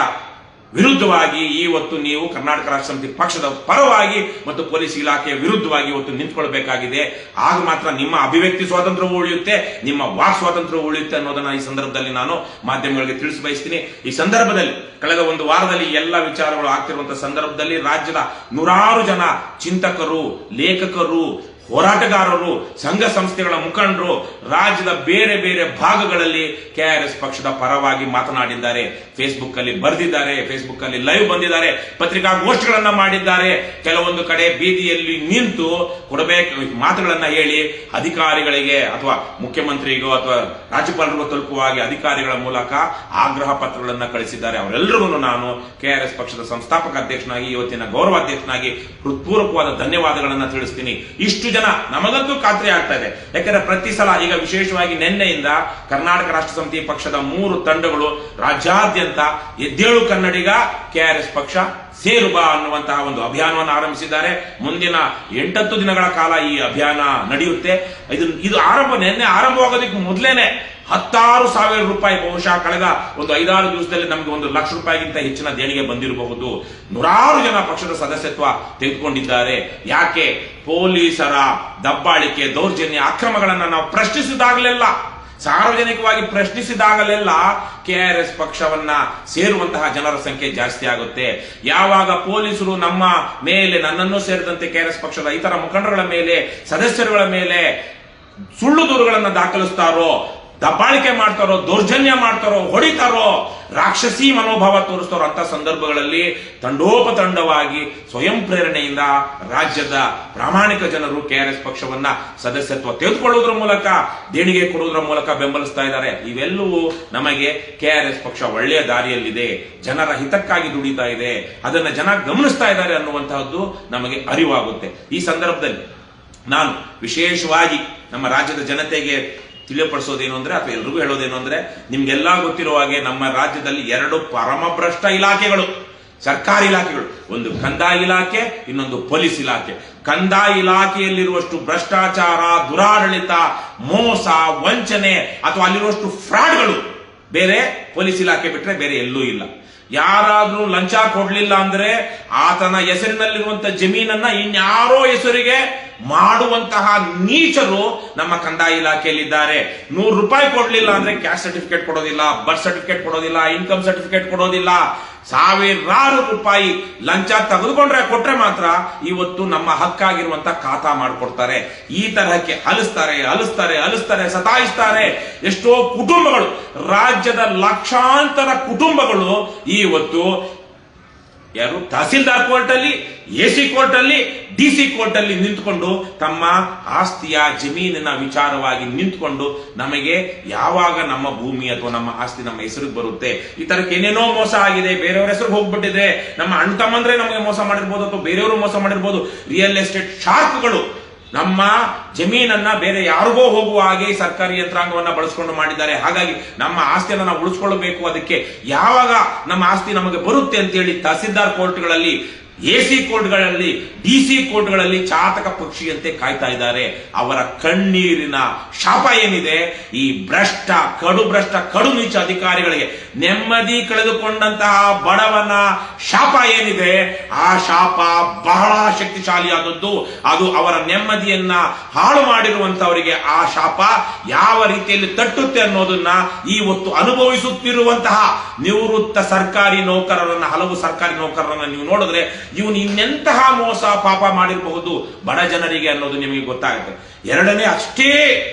A: ವಿರುದ್ಧವಾಗಿ ಇವತ್ತು ನೀವು ಕರ್ನಾಟಕ ರಾಷ್ಟ್ರ ಸಮಿತಿ ಪಕ್ಷದ ಪರವಾಗಿ ಮತ್ತು ಪೊಲೀಸ್ ಇಲಾಖೆಯ ವಿರುದ್ಧವಾಗಿ ಇವತ್ತು ನಿಂತ್ಕೊಳ್ಬೇಕಾಗಿದೆ. ಆಗ ಮಾತ್ರ ನಿಮ್ಮ ಅಭಿವ್ಯಕ್ತಿ ಸ್ವಾತಂತ್ರ್ಯವೂ ಉಳಿಯುತ್ತೆ, ನಿಮ್ಮ ವಾಕ್ ಸ್ವಾತಂತ್ರ್ಯವೂ ಉಳಿಯುತ್ತೆ ಅನ್ನೋದನ್ನ ಈ ಸಂದರ್ಭದಲ್ಲಿ ನಾನು ಮಾಧ್ಯಮಗಳಿಗೆ ತಿಳಿಸಿ ಬಯಸ್ತೀನಿ. ಈ ಸಂದರ್ಭದಲ್ಲಿ ಕಳೆದ ಒಂದು ವಾರದಲ್ಲಿ ಎಲ್ಲ ವಿಚಾರಗಳು ಆಗ್ತಿರುವಂತಹ ಸಂದರ್ಭದಲ್ಲಿ ರಾಜ್ಯದ ನೂರಾರು ಜನ ಚಿಂತಕರು, ಲೇಖಕರು, ಹೋರಾಟಗಾರರು, ಸಂಘ ಸಂಸ್ಥೆಗಳ ಮುಖಂಡರು ರಾಜ್ಯದ ಬೇರೆ ಬೇರೆ ಭಾಗಗಳಲ್ಲಿ ಕೆಆರ್ಎಸ್ ಪಕ್ಷದ ಪರವಾಗಿ ಮಾತನಾಡಿದ್ದಾರೆ, ಫೇಸ್ಬುಕ್ ಅಲ್ಲಿ ಬರೆದಿದ್ದಾರೆ, ಫೇಸ್ಬುಕ್ ಅಲ್ಲಿ ಲೈವ್ ಬಂದಿದ್ದಾರೆ, ಪತ್ರಿಕಾಗೋಷ್ಠಿಗಳನ್ನ ಮಾಡಿದ್ದಾರೆ. ಕೆಲವೊಂದು ಕಡೆ ಬೀದಿಯಲ್ಲಿ ನಿಂತು ಕೊಡಬೇಕು ಮಾತುಗಳನ್ನ ಹೇಳಿ ಅಧಿಕಾರಿಗಳಿಗೆ ಅಥವಾ ಮುಖ್ಯಮಂತ್ರಿಗೋ ಅಥವಾ ರಾಜ್ಯಪಾಲರಿಗೋ ತಲುಪುವಾಗಿ ಅಧಿಕಾರಿಗಳ ಮೂಲಕ ಆಗ್ರಹ ಪತ್ರಗಳನ್ನ ಕಳಿಸಿದ್ದಾರೆ. ಅವರೆಲ್ಲರಿಗೂ ನಾನು ಕೆಆರ್ಎಸ್ ಪಕ್ಷದ ಸಂಸ್ಥಾಪಕ ಅಧ್ಯಕ್ಷನಾಗಿ, ಇವತ್ತಿನ ಗೌರವಾಧ್ಯಕ್ಷನಾಗಿ ಹೃತ್ಪೂರ್ವಕವಾದ ಧನ್ಯವಾದಗಳನ್ನ ತಿಳಿಸ್ತೀನಿ. ಇಷ್ಟು ಜನ ನಮಗಂತೂ ಖಾತ್ರಿ ಆಗ್ತಾ ಇದೆ. ಯಾಕಂದ್ರೆ ಪ್ರತಿ ಸಲ ಈಗ ವಿಶೇಷವಾಗಿ ನಿನ್ನೆಯಿಂದ ಕರ್ನಾಟಕ ರಾಷ್ಟ್ರ ಸಮಿತಿ ಪಕ್ಷದ 3 ತಂಡಗಳು ರಾಜ್ಯಾದ್ಯಂತ ಎದ್ದೇಳು ಕನ್ನಡಿಗ ಕೆಆರ್ಎಸ್ ಪಕ್ಷ ಸೇರು ಬಾ ಅನ್ನುವಂತಹ ಒಂದು ಅಭಿಯಾನವನ್ನು ಆರಂಭಿಸಿದ್ದಾರೆ. ಮುಂದಿನ 8-10 ದಿನಗಳ ಕಾಲ ಈ ಅಭಿಯಾನ ನಡೆಯುತ್ತೆ. ಇದು ನಿನ್ನೆ ಆರಂಭವಾಗೋದಕ್ಕೆ ಮೊದಲೇನೆ 16,000 ರೂಪಾಯಿ ಬಹುಶಃ ಕಳೆದ ಒಂದು 5-6 ದಿವಸದಲ್ಲಿ ನಮಗೆ 1 ಲಕ್ಷ ರೂಪಾಯಿಗಿಂತ ಹೆಚ್ಚಿನ ದೇಣಿಗೆ ಬಂದಿರಬಹುದು. ನೂರಾರು ಜನ ಪಕ್ಷದ ಸದಸ್ಯತ್ವ ತೆಗೆದುಕೊಂಡಿದ್ದಾರೆ. ಯಾಕೆ? ಪೊಲೀಸರ ದಬ್ಬಾಳಿಕೆ, ದೌರ್ಜನ್ಯ, ಅಕ್ರಮಗಳನ್ನ ನಾವು ಪ್ರಶ್ನಿಸಿದಾಗಲೆಲ್ಲ, ಸಾರ್ವಜನಿಕವಾಗಿ ಪ್ರಶ್ನಿಸಿದಾಗಲೆಲ್ಲ ಕೆಆರ್ಎಸ್ ಪಕ್ಷವನ್ನ ಸೇರುವಂತಹ ಜನರ ಸಂಖ್ಯೆ ಜಾಸ್ತಿ ಆಗುತ್ತೆ. ಯಾವಾಗ ಪೊಲೀಸರು ನಮ್ಮ ಮೇಲೆ, ನನ್ನನ್ನು ಸೇರಿದಂತೆ ಕೆಆರ್ಎಸ್ ಪಕ್ಷದ ಇತರ ಮುಖಂಡರುಗಳ ಮೇಲೆ, ಸದಸ್ಯರುಗಳ ಮೇಲೆ ಸುಳ್ಳು ದೂರುಗಳನ್ನು ದಾಖಲಿಸ್ತಾರೋ, ದಬ್ಬಾಳಿಕೆ ಮಾಡ್ತಾರೋ, ದೌರ್ಜನ್ಯ ಮಾಡ್ತಾರೋ, ಹೊಡಿತಾರೋ, ರಾಕ್ಷಸಿ ಮನೋಭಾವ ತೋರಿಸ್ತಾರೋ ಅಂತ ಸಂದರ್ಭಗಳಲ್ಲಿ ತಂಡೋಪತಂಡವಾಗಿ ಸ್ವಯಂ ಪ್ರೇರಣೆಯಿಂದ ರಾಜ್ಯದ ಪ್ರಾಮಾಣಿಕ ಜನರು ಕೆಆರ್ಎಸ್ ಪಕ್ಷವನ್ನ ಸದಸ್ಯತ್ವ ತೆಗೆದುಕೊಳ್ಳುವುದರ ಮೂಲಕ, ದೇಣಿಗೆ ಕೊಡುವುದರ ಮೂಲಕ ಬೆಂಬಲಿಸ್ತಾ ಇದ್ದಾರೆ. ಇವೆಲ್ಲವೂ ನಮಗೆ ಕೆಆರ್ಎಸ್ ಪಕ್ಷ ಒಳ್ಳೆಯ ದಾರಿಯಲ್ಲಿದೆ, ಜನರ ಹಿತಕ್ಕಾಗಿ ದುಡಿತಾ ಇದೆ, ಅದನ್ನ ಜನ ಗಮನಿಸ್ತಾ ಇದ್ದಾರೆ ಅನ್ನುವಂತಹದ್ದು ನಮಗೆ ಅರಿವಾಗುತ್ತೆ. ಈ ಸಂದರ್ಭದಲ್ಲಿ ನಾನು ವಿಶೇಷವಾಗಿ ನಮ್ಮ ರಾಜ್ಯದ ಜನತೆಗೆ ತಿಳಿಯಪಡಿಸೋದೇನು ಅಂದ್ರೆ, ಅಥವಾ ಎಲ್ರಿಗೂ ಹೇಳೋದೇನು ಅಂದ್ರೆ, ನಿಮ್ಗೆಲ್ಲಾ ಗೊತ್ತಿರುವ ಹಾಗೆ ನಮ್ಮ ರಾಜ್ಯದಲ್ಲಿ 2 ಪರಮಭ್ರಷ್ಟ ಇಲಾಖೆಗಳು, ಸರ್ಕಾರಿ ಇಲಾಖೆಗಳು, ಒಂದು ಕಂದಾಯ ಇಲಾಖೆ, ಇನ್ನೊಂದು ಪೊಲೀಸ್ ಇಲಾಖೆ. ಕಂದಾಯ ಇಲಾಖೆಯಲ್ಲಿರುವಷ್ಟು ಭ್ರಷ್ಟಾಚಾರ, ದುರಾಡಳಿತ, ಮೋಸ, ವಂಚನೆ ಅಥವಾ ಅಲ್ಲಿರುವಷ್ಟು ಫ್ರಾಡ್ಗಳು ಬೇರೆ ಪೊಲೀಸ್ ಇಲಾಖೆ ಬಿಟ್ರೆ ಬೇರೆ ಎಲ್ಲೂ ಇಲ್ಲ. ಯಾರಾದ್ರೂ ಲಂಚ ಕೊಡ್ಲಿಲ್ಲ ಅಂದ್ರೆ ಆತನ ಹೆಸರಿನಲ್ಲಿರುವಂತಹ ಜಮೀನನ್ನ ಇನ್ಯಾರೋ ಹೆಸರಿಗೆ ಮಾಡುವಂತಹ ನೀಚರು ನಮ್ಮ ಕಂದಾಯ ಇಲಾಖೆಯಲ್ಲಿದ್ದಾರೆ. 100 ರೂಪಾಯಿ ಕೊಡ್ಲಿಲ್ಲ ಅಂದ್ರೆ ಕ್ಯಾಸ್ಟ್ ಸರ್ಟಿಫಿಕೇಟ್ ಕೊಡೋದಿಲ್ಲ, ಬರ್ತ್ ಸರ್ಟಿಫಿಕೇಟ್ ಕೊಡೋದಿಲ್ಲ, ಇನ್ಕಮ್ ಸರ್ಟಿಫಿಕೇಟ್ ಕೊಡೋದಿಲ್ಲ. ಸಾವಿರಾರು ರೂಪಾಯಿ ಲಂಚ ತೆಗೆದುಕೊಂಡ್ರೆ ಕೊಟ್ರೆ ಮಾತ್ರ ಇವತ್ತು ನಮ್ಮ ಹಕ್ಕಾಗಿರುವಂತ ಖಾತಾ ಮಾಡಿಕೊಡ್ತಾರೆ. ಈ ತರಹಕ್ಕೆ ಅಲಿಸ್ತಾರೆ, ಸತಾಯಿಸ್ತಾರೆ. ಎಷ್ಟೋ ಕುಟುಂಬಗಳು, ರಾಜ್ಯದ ಲಕ್ಷಾಂತರ ಕುಟುಂಬಗಳು ಇವತ್ತು ಯಾರು ತಹಸೀಲ್ದಾರ್ ಕೋರ್ಟ್ ಅಲ್ಲಿ, ಎಸಿ ಕೋರ್ಟ್ ಅಲ್ಲಿ, ಡಿಸಿ ಕೋರ್ಟ್ ಅಲ್ಲಿ ನಿಂತ್ಕೊಂಡು ತಮ್ಮ ಆಸ್ತಿಯ ಜಮೀನಿನ ವಿಚಾರವಾಗಿ ನಿಂತ್ಕೊಂಡು ನಮಗೆ ಯಾವಾಗ ನಮ್ಮ ಭೂಮಿ ಅಥವಾ ನಮ್ಮ ಆಸ್ತಿ ನಮ್ಮ ಹೆಸರಿಗೆ ಬರುತ್ತೆ, ಈ ತರಕ್ಕೆ ಏನೇನೋ ಮೋಸ ಆಗಿದೆ, ಬೇರೆಯವ್ರ ಹೆಸರು ಹೋಗ್ಬಿಟ್ಟಿದೆ, ನಮ್ಮ ಅಣ್ಣ ತಮ್ಮಂದ್ರೆ ನಮಗೆ ಮೋಸ ಮಾಡಿರ್ಬೋದು ಅಥವಾ ಬೇರೆಯವರು ಮೋಸ ಮಾಡಿರ್ಬೋದು. ರಿಯಲ್ ಎಸ್ಟೇಟ್ ಶಾರ್ಕ್ಗಳು ನಮ್ಮ ಜಮೀನನ್ನ ಬೇರೆ ಯಾರಿಗೋ ಹೋಗುವ ಹಾಗೆ ಸರ್ಕಾರಿ ಯಂತ್ರಾಂಗವನ್ನ ಬಳಸ್ಕೊಂಡು ಮಾಡಿದ್ದಾರೆ. ಹಾಗಾಗಿ ನಮ್ಮ ಆಸ್ತಿಯನ್ನು ನಾವು ಉಳಿಸ್ಕೊಳ್ಬೇಕು. ಅದಕ್ಕೆ ಯಾವಾಗ ನಮ್ಮ ಆಸ್ತಿ ನಮಗೆ ಬರುತ್ತೆ ಅಂತೇಳಿ ತಹಸೀಲ್ದಾರ್ ಕೋರ್ಟ್ಗಳಲ್ಲಿ, ಎಸಿ ಕೋರ್ಟ್ಗಳಲ್ಲಿ, ಡಿಸಿ ಕೋರ್ಟ್ಗಳಲ್ಲಿ ಚಾತಕ ಪಕ್ಷಿಯಂತೆ ಕಾಯ್ತಾ ಇದ್ದಾರೆ. ಅವರ ಕಣ್ಣೀರಿನ ಶಾಪ ಏನಿದೆ, ಈ ಕಡು ನೀಚ ಅಧಿಕಾರಿಗಳಿಗೆ, ನೆಮ್ಮದಿ ಕಳೆದುಕೊಂಡಂತಹ ಬಡವನ ಶಾಪ ಏನಿದೆ, ಆ ಶಾಪ ಬಹಳ ಶಕ್ತಿಶಾಲಿಯಾದದ್ದು. ಅದು ಅವರ ನೆಮ್ಮದಿಯನ್ನ ಹಾಳು ಮಾಡಿರುವಂತವರಿಗೆ ಆ ಶಾಪ ಯಾವ ರೀತಿಯಲ್ಲಿ ತಟ್ಟುತ್ತೆ ಅನ್ನೋದನ್ನ ಇವತ್ತು ಅನುಭವಿಸುತ್ತಿರುವಂತಹ ನಿವೃತ್ತ ಸರ್ಕಾರಿ ನೌಕರರನ್ನ, ಹಲವು ಸರ್ಕಾರಿ ನೌಕರರನ್ನ ನೀವು ನೋಡಿದ್ರೆ ಇವನು ಇನ್ನೆಂತಹ ಮೋಸ ಪಾಪ ಮಾಡಿರಬಹುದು ಬಡ ಜನರಿಗೆ ಅನ್ನೋದು ನಿಮಗೆ ಗೊತ್ತಾಗುತ್ತೆ. ಎರಡನೇ, ಅಷ್ಟೇ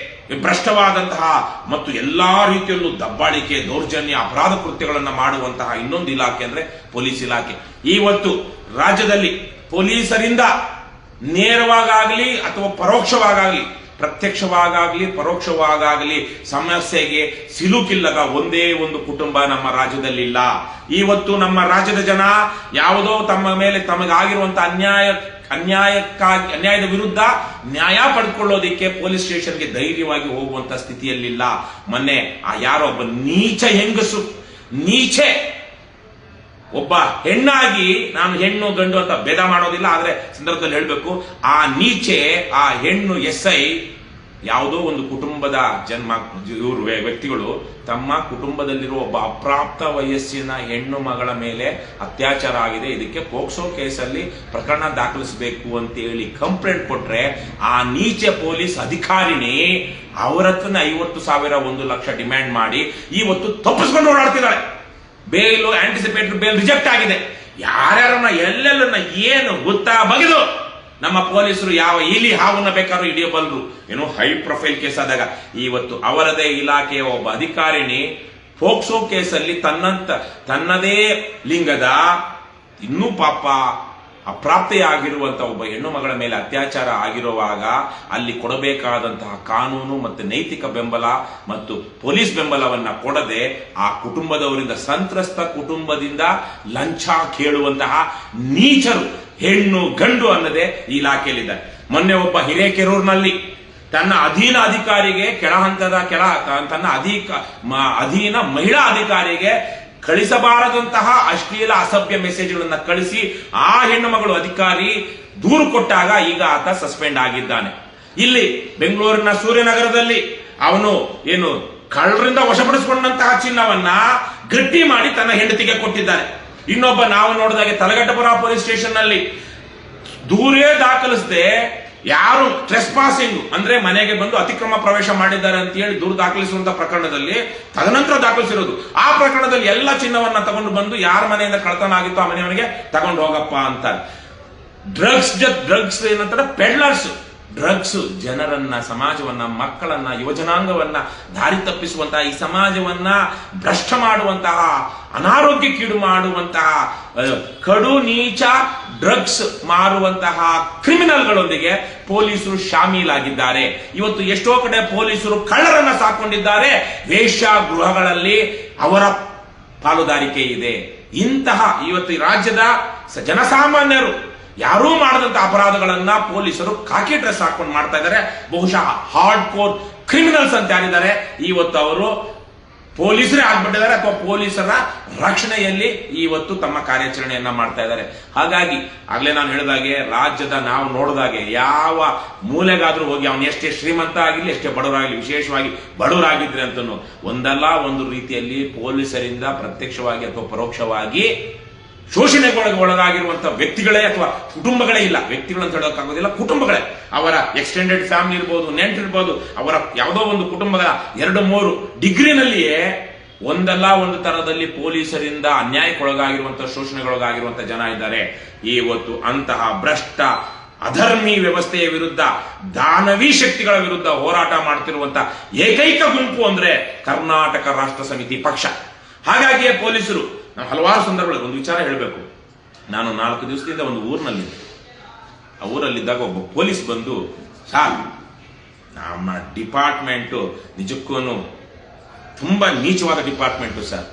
A: ಭ್ರಷ್ಟವಾದಂತಹ ಮತ್ತು ಎಲ್ಲಾ ರೀತಿಯಲ್ಲೂ ದಬ್ಬಾಳಿಕೆ, ದೌರ್ಜನ್ಯ, ಅಪರಾಧ ಕೃತ್ಯಗಳನ್ನು ಮಾಡುವಂತಹ ಇನ್ನೊಂದು ಇಲಾಖೆ ಅಂದ್ರೆ ಪೊಲೀಸ್ ಇಲಾಖೆ. ಇವತ್ತು ರಾಜ್ಯದಲ್ಲಿ ಪೊಲೀಸರಿಂದ ನೇರವಾಗಲಿ ಅಥವಾ ಪರೋಕ್ಷವಾಗಲಿ, ಪ್ರತ್ಯಕ್ಷವಾಗಲಿ ಪರೋಕ್ಷವಾಗಲಿ ಸಮಸ್ಯೆಗೆ ಸಿಲುಕಿಲ್ಲದ ಒಂದೇ ಒಂದು ಕುಟುಂಬ ನಮ್ಮ ರಾಜ್ಯದಲ್ಲಿಲ್ಲ. ಇವತ್ತು ನಮ್ಮ ರಾಜ್ಯದ ಜನ ಯಾವುದೋ ತಮ್ಮ ಮೇಲೆ ತಮಗಾಗಿರುವಂತಹ ಅನ್ಯಾಯದ ವಿರುದ್ಧ ನ್ಯಾಯ ಪಡೆದುಕೊಳ್ಳೋದಿಕ್ಕೆ ಪೊಲೀಸ್ ಸ್ಟೇಷನ್ಗೆ ಧೈರ್ಯವಾಗಿ ಹೋಗುವಂತ ಸ್ಥಿತಿಯಲ್ಲಿಲ್ಲ. ಮೊನ್ನೆ ಯಾರೋ ಒಬ್ಬ ನೀಚೆ ಒಬ್ಬ ಹೆಣ್ಣಾಗಿ, ನಾನು ಹೆಣ್ಣು ಗಂಡು ಅಂತ ಭೇದ ಮಾಡೋದಿಲ್ಲ, ಆದ್ರೆ ಸಂದರ್ಭದಲ್ಲಿ ಹೇಳಬೇಕು, ಆ ನೀಚೆ, ಆ ಹೆಣ್ಣು SI ಯಾವುದೋ ಒಂದು ಕುಟುಂಬದ ಇವರು ವ್ಯಕ್ತಿಗಳು ತಮ್ಮ ಕುಟುಂಬದಲ್ಲಿರುವ ಒಬ್ಬ ಅಪ್ರಾಪ್ತ ವಯಸ್ಸಿನ ಹೆಣ್ಣು ಮಗಳ ಮೇಲೆ ಅತ್ಯಾಚಾರ ಆಗಿದೆ, ಇದಕ್ಕೆ ಪೋಕ್ಸೋ ಕೇಸಲ್ಲಿ ಪ್ರಕರಣ ದಾಖಲಿಸಬೇಕು ಅಂತ ಹೇಳಿ ಕಂಪ್ಲೇಂಟ್ ಕೊಟ್ರೆ ಆ ನೀಚೆ ಪೊಲೀಸ್ ಅಧಿಕಾರಿನಿ ಅವರ ಹತ್ರ 50,000 1 ಲಕ್ಷ ಡಿಮ್ಯಾಂಡ್ ಮಾಡಿ ಇವತ್ತು ತಪ್ಪಿಸ್ಕೊಂಡು ಓಡಾಡ್ತಿದ್ದಾಳೆ. ಬೇಲು, ಆಂಟಿಸಿಪೇಟರಿ ಬೇಲ್ ರಿಜೆಕ್ಟ್ ಆಗಿದೆ. ಯಾರ್ಯಾರನ್ನ ಎಲ್ಲೆಲ್ಲನ್ನ ಏನು ಗೊತ್ತಾ ಬಗೆದು ನಮ್ಮ ಪೊಲೀಸರು ಯಾವ ಇಲಿ ಹಾವನ್ನ ಬೇಕಾದ್ರೂ ಹಿಡಿಯಬಲ್ಲರು. ಏನೋ ಹೈ ಪ್ರೊಫೈಲ್ ಕೇಸ್ ಆದಾಗ ಇವತ್ತು ಅವರದೇ ಇಲಾಖೆಯ ಒಬ್ಬ ಅಧಿಕಾರಿಣಿ ಪೋಕ್ಸೋ ಕೇಸಲ್ಲಿ ತನ್ನದೇ ಲಿಂಗದ ಇನ್ನೂ ಪಾಪ ಅಪ್ರಾಪ್ತೆಯಾಗಿರುವಂತಹ ಒಬ್ಬ ಹೆಣ್ಣು ಮಗಳ ಮೇಲೆ ಅತ್ಯಾಚಾರ ಆಗಿರುವಾಗ ಅಲ್ಲಿ ಕೊಡಬೇಕಾದಂತಹ ಕಾನೂನು ಮತ್ತು ನೈತಿಕ ಬೆಂಬಲ ಮತ್ತು ಪೊಲೀಸ್ ಬೆಂಬಲವನ್ನ ಕೊಡದೆ ಆ ಕುಟುಂಬದವರಿಂದ, ಸಂತ್ರಸ್ತ ಕುಟುಂಬದಿಂದ ಲಂಚ ಕೇಳುವಂತಹ ನೀಚರು ಹೆಣ್ಣು ಗಂಡು ಅನ್ನದೇ ಈ ಇಲಾಖೆಯಲ್ಲಿದ್ದಾರೆ. ಮೊನ್ನೆ ಒಬ್ಬ ಹಿರೇಕೆರೂರಿನಲ್ಲಿ ತನ್ನ ಅಧೀನ ಅಧಿಕಾರಿಗೆ ತನ್ನ ಅಧೀನ ಮಹಿಳಾ ಅಧಿಕಾರಿಗೆ ಕಳಿಸಬಾರದಂತಹ ಅಶ್ಲೀಲ ಅಸಭ್ಯ ಮೆಸೇಜ್ಗಳನ್ನ ಕಳಿಸಿ ಆ ಹೆಣ್ಣು ಮಗಳು ಅಧಿಕಾರಿ ದೂರು ಕೊಟ್ಟಾಗ ಈಗ ಆತ ಸಸ್ಪೆಂಡ್ ಆಗಿದ್ದಾನೆ. ಇಲ್ಲಿ ಬೆಂಗಳೂರಿನ ಸೂರ್ಯನಗರದಲ್ಲಿ ಅವನು ಕಳ್ಳರಿಂದ ವಶಪಡಿಸಿಕೊಂಡಂತಹ ಚಿನ್ನವನ್ನ ಗಟ್ಟಿ ಮಾಡಿ ತನ್ನ ಹೆಂಡತಿಗೆ ಕೊಟ್ಟಿದ್ದಾನೆ. ಇನ್ನೊಬ್ಬ ನಾವು ನೋಡಿದಾಗೆ ತಲಗಟ್ಟಪುರ ಪೊಲೀಸ್ ಸ್ಟೇಷನ್ ನಲ್ಲಿ ದೂರೇ ದಾಖಲಿಸದೆ ಯಾರು ಟ್ರೆಸ್ಪಾಸಿಂಗ್ ಅಂದ್ರೆ ಮನೆಗೆ ಬಂದು ಅತಿಕ್ರಮ ಪ್ರವೇಶ ಮಾಡಿದ್ದಾರೆ ಅಂತ ಹೇಳಿ ದೂರು ದಾಖಲಿಸುವಂತ ಪ್ರಕರಣದಲ್ಲಿ ತದನಂತರ ದಾಖಲಿಸಿರೋದು. ಆ ಪ್ರಕರಣದಲ್ಲಿ ಎಲ್ಲ ಚಿನ್ನವನ್ನ ತಗೊಂಡು ಬಂದು ಯಾರ ಮನೆಯಿಂದ ಕಳ್ಳತನ ಆಗಿತ್ತು ಆ ಮನೆಯವನಿಗೆ ತಗೊಂಡು ಹೋಗಪ್ಪ ಅಂತಾರೆ. ಡ್ರಗ್ಸ್ ಏನಂತಾರೆ, ಪೆಡ್ಲರ್ಸ್. ಡ್ರಗ್ಸ್ ಜನರನ್ನ, ಸಮಾಜವನ್ನ, ಮಕ್ಕಳನ್ನ, ಯುವಜನಾಂಗವನ್ನ ದಾರಿ ತಪ್ಪಿಸುವಂತಹ, ಈ ಸಮಾಜವನ್ನ ಭ್ರಷ್ಟ ಮಾಡುವಂತಹ, ಅನಾರೋಗ್ಯಕ್ಕೀಡು ಮಾಡುವಂತಹ, ಕಡು ನೀಚ ಡ್ರಗ್ಸ್ ಮಾರುವಂತಹ ಕ್ರಿಮಿನಲ್ಗಳೊಂದಿಗೆ ಪೊಲೀಸರು ಶಾಮೀಲಾಗಿದ್ದಾರೆ. ಇವತ್ತು ಎಷ್ಟೋ ಕಡೆ ಪೊಲೀಸರು ಕಳ್ಳರನ್ನ ಸಾಕೊಂಡಿದ್ದಾರೆ. ವೇಶ್ಯಾಗೃಹಗಳಲ್ಲಿ ಅವರ ಪಾಲುದಾರಿಕೆ ಇದೆ. ಇಂತಹ ಇವತ್ತು ರಾಜ್ಯದ ಜನಸಾಮಾನ್ಯರು ಯಾರೂ ಮಾಡದಂತ ಅಪರಾಧಗಳನ್ನ ಪೊಲೀಸರು ಕಾಕಿ ಡ್ರೆಸ್ ಹಾಕೊಂಡು ಮಾಡ್ತಾ ಇದ್ದಾರೆ. ಬಹುಶಃ ಹಾರ್ಡ್ ಕೋರ್ ಕ್ರಿಮಿನಲ್ಸ್ ಅಂತ ಯಾರಿದ್ದಾರೆ ಇವತ್ತು ಅವರು ಪೊಲೀಸರೇ ಆಗ್ಬಿಟ್ಟಿದ್ದಾರೆ ಅಥವಾ ಪೊಲೀಸರ ರಕ್ಷಣೆಯಲ್ಲಿ ಇವತ್ತು ತಮ್ಮ ಕಾರ್ಯಾಚರಣೆಯನ್ನ ಮಾಡ್ತಾ ಇದ್ದಾರೆ. ಹಾಗಾಗಿ ಆಗ್ಲೇ ನಾನು ಹೇಳಿದಾಗೆ ರಾಜ್ಯದ ನಾವು ನೋಡಿದಾಗೆ ಯಾವ ಮೂಲೆಗಾದ್ರೂ ಹೋಗಿ ಅವನು ಎಷ್ಟೇ ಶ್ರೀಮಂತ ಆಗಿರ್ಲಿ ಎಷ್ಟೇ ಬಡವರಾಗಲಿ, ವಿಶೇಷವಾಗಿ ಬಡವರಾಗಿದ್ರೆ ಅಂತನೂ ಒಂದಲ್ಲ ಒಂದು ರೀತಿಯಲ್ಲಿ ಪೊಲೀಸರಿಂದ ಪ್ರತ್ಯಕ್ಷವಾಗಿ ಅಥವಾ ಪರೋಕ್ಷವಾಗಿ ಶೋಷಣೆಗೊಳಗಾಗಿರುವಂತಹ ವ್ಯಕ್ತಿಗಳೇ ಅಥವಾ ಕುಟುಂಬಗಳೇ ಇಲ್ಲ, ವ್ಯಕ್ತಿಗಳು ಅಂತ ಹೇಳೋಕ್ಕಾಗೋದಿಲ್ಲ, ಕುಟುಂಬಗಳೇ. ಅವರ ಎಕ್ಸ್ಟೆಂಡೆಡ್ ಫ್ಯಾಮಿಲಿ ಇರ್ಬೋದು, ನೆಂಟರಿರ್ಬೋದು, ಅವರ ಯಾವುದೋ ಒಂದು ಕುಟುಂಬದ 2-3 ಡಿಗ್ರಿನಲ್ಲಿಯೇ ಒಂದಲ್ಲ ಒಂದು ತರದಲ್ಲಿ ಪೊಲೀಸರಿಂದ ಅನ್ಯಾಯಕ್ಕೊಳಗಾಗಿರುವಂತಹ ಶೋಷಣೆಗೊಳಗಾಗಿರುವಂತಹ ಜನ ಇದ್ದಾರೆ. ಇವತ್ತು ಅಂತಹ ಭ್ರಷ್ಟ ಅಧರ್ಮಿ ವ್ಯವಸ್ಥೆಯ ವಿರುದ್ಧ, ದಾನವೀ ಶಕ್ತಿಗಳ ವಿರುದ್ಧ ಹೋರಾಟ ಮಾಡ್ತಿರುವಂತಹ ಏಕೈಕ ಗುಂಪು ಅಂದ್ರೆ ಕರ್ನಾಟಕ ರಾಷ್ಟ್ರ ಸಮಿತಿ ಪಕ್ಷ. ಹಾಗಾಗಿಯೇ ಪೊಲೀಸರು ನಾವು ಹಲವಾರು ಸಂದರ್ಭಗಳಲ್ಲಿ ಒಂದು ವಿಚಾರ ಹೇಳಬೇಕು. ನಾನು 4 ದಿವಸದಿಂದ ಒಂದು ಊರಿನಲ್ಲಿದ್ದೆ. ಆ ಊರಲ್ಲಿದ್ದಾಗ ಒಬ್ಬ ಪೊಲೀಸ್ ಬಂದು, ಸಾರ್ ನಮ್ಮ ಡಿಪಾರ್ಟ್ಮೆಂಟು ನಿಜಕ್ಕೂ ತುಂಬಾ ನೀಚವಾದ ಡಿಪಾರ್ಟ್ಮೆಂಟು ಸರ್,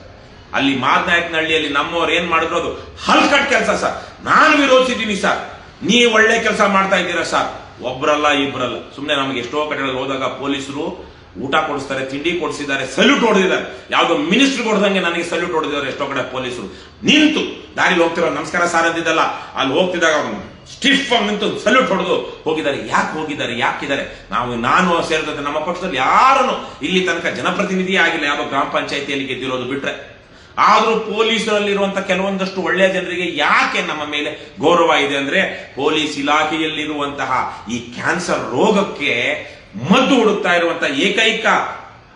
A: ಅಲ್ಲಿ ಮಾದನಾಯಕನಹಳ್ಳಿಯಲ್ಲಿ ನಮ್ಮವ್ರು ಏನ್ ಮಾಡಿದ್ರು ಅದು ಹಲ್ಕಟ್ ಕೆಲಸ ಸರ್, ನಾನು ವಿರೋಧಿಸಿದ್ದೀನಿ ಸರ್, ನೀವು ಒಳ್ಳೆ ಕೆಲಸ ಮಾಡ್ತಾ ಇದ್ದೀರಾ ಸರ್. ಒಬ್ರಲ್ಲ ಇಬ್ರಲ್ಲ, ಸುಮ್ಮನೆ ನಮ್ಗೆ ಎಷ್ಟೋ ಕಡೆಗಳಲ್ಲಿ ಹೋದಾಗ ಪೊಲೀಸರು ಊಟ ಕೊಡಿಸ್ತಾರೆ, ತಿಂಡಿ ಕೊಡಿಸಿದ್ದಾರೆ, ಸಲ್ಯೂಟ್ ಹೊಡೆದಿದ್ದಾರೆ. ಯಾವುದೋ ಮಿನಿಸ್ಟರ್ ಹೊಡೆದಂಗೆ ನನಗೆ ಸಲ್ಯೂಟ್ ಹೊಡೆದಿದ್ದಾರೆ ಎಷ್ಟೋ ಕಡೆ ಪೊಲೀಸರು. ನಿಂತು ದಾರಿಲಿ ಹೋಗ್ತಿರೋ ನಮಸ್ಕಾರ ಸಾರ್ ಅಂದಿದ್ದಲ್ಲ, ಅಲ್ಲಿ ಹೋಗ್ತಿದ್ದಾಗ ಸ್ಟಿಫ್ ಆಗಿ ನಿಂತು ಸಲ್ಯೂಟ್ ಹೊಡೆದು ಹೋಗಿದ್ದಾರೆ. ಯಾಕೆ ಹೋಗಿದ್ದಾರೆ, ಯಾಕಿದ್ದಾರೆ? ನಾನು ಸೇರಿದಂತೆ ನಮ್ಮ ಪಕ್ಷದಲ್ಲಿ ಯಾರನ್ನು ಇಲ್ಲಿ ತನಕ ಜನಪ್ರತಿನಿಧಿ ಆಗಿಲ್ಲ, ಯಾವುದೋ ಗ್ರಾಮ ಪಂಚಾಯಿತಿಯಲ್ಲಿ ಗೆದ್ದಿರೋದು ಬಿಟ್ರೆ. ಆದ್ರೂ ಪೊಲೀಸರಲ್ಲಿರುವಂತಹ ಕೆಲವೊಂದಷ್ಟು ಒಳ್ಳೆಯ ಜನರಿಗೆ ಯಾಕೆ ನಮ್ಮ ಮೇಲೆ ಗೌರವ ಇದೆ ಅಂದ್ರೆ, ಪೊಲೀಸ್ ಇಲಾಖೆಯಲ್ಲಿರುವಂತಹ ಈ ಕ್ಯಾನ್ಸರ್ ರೋಗಕ್ಕೆ ಮದ್ದು ಹುಡುಕ್ತಾ ಇರುವಂತಹ ಏಕೈಕ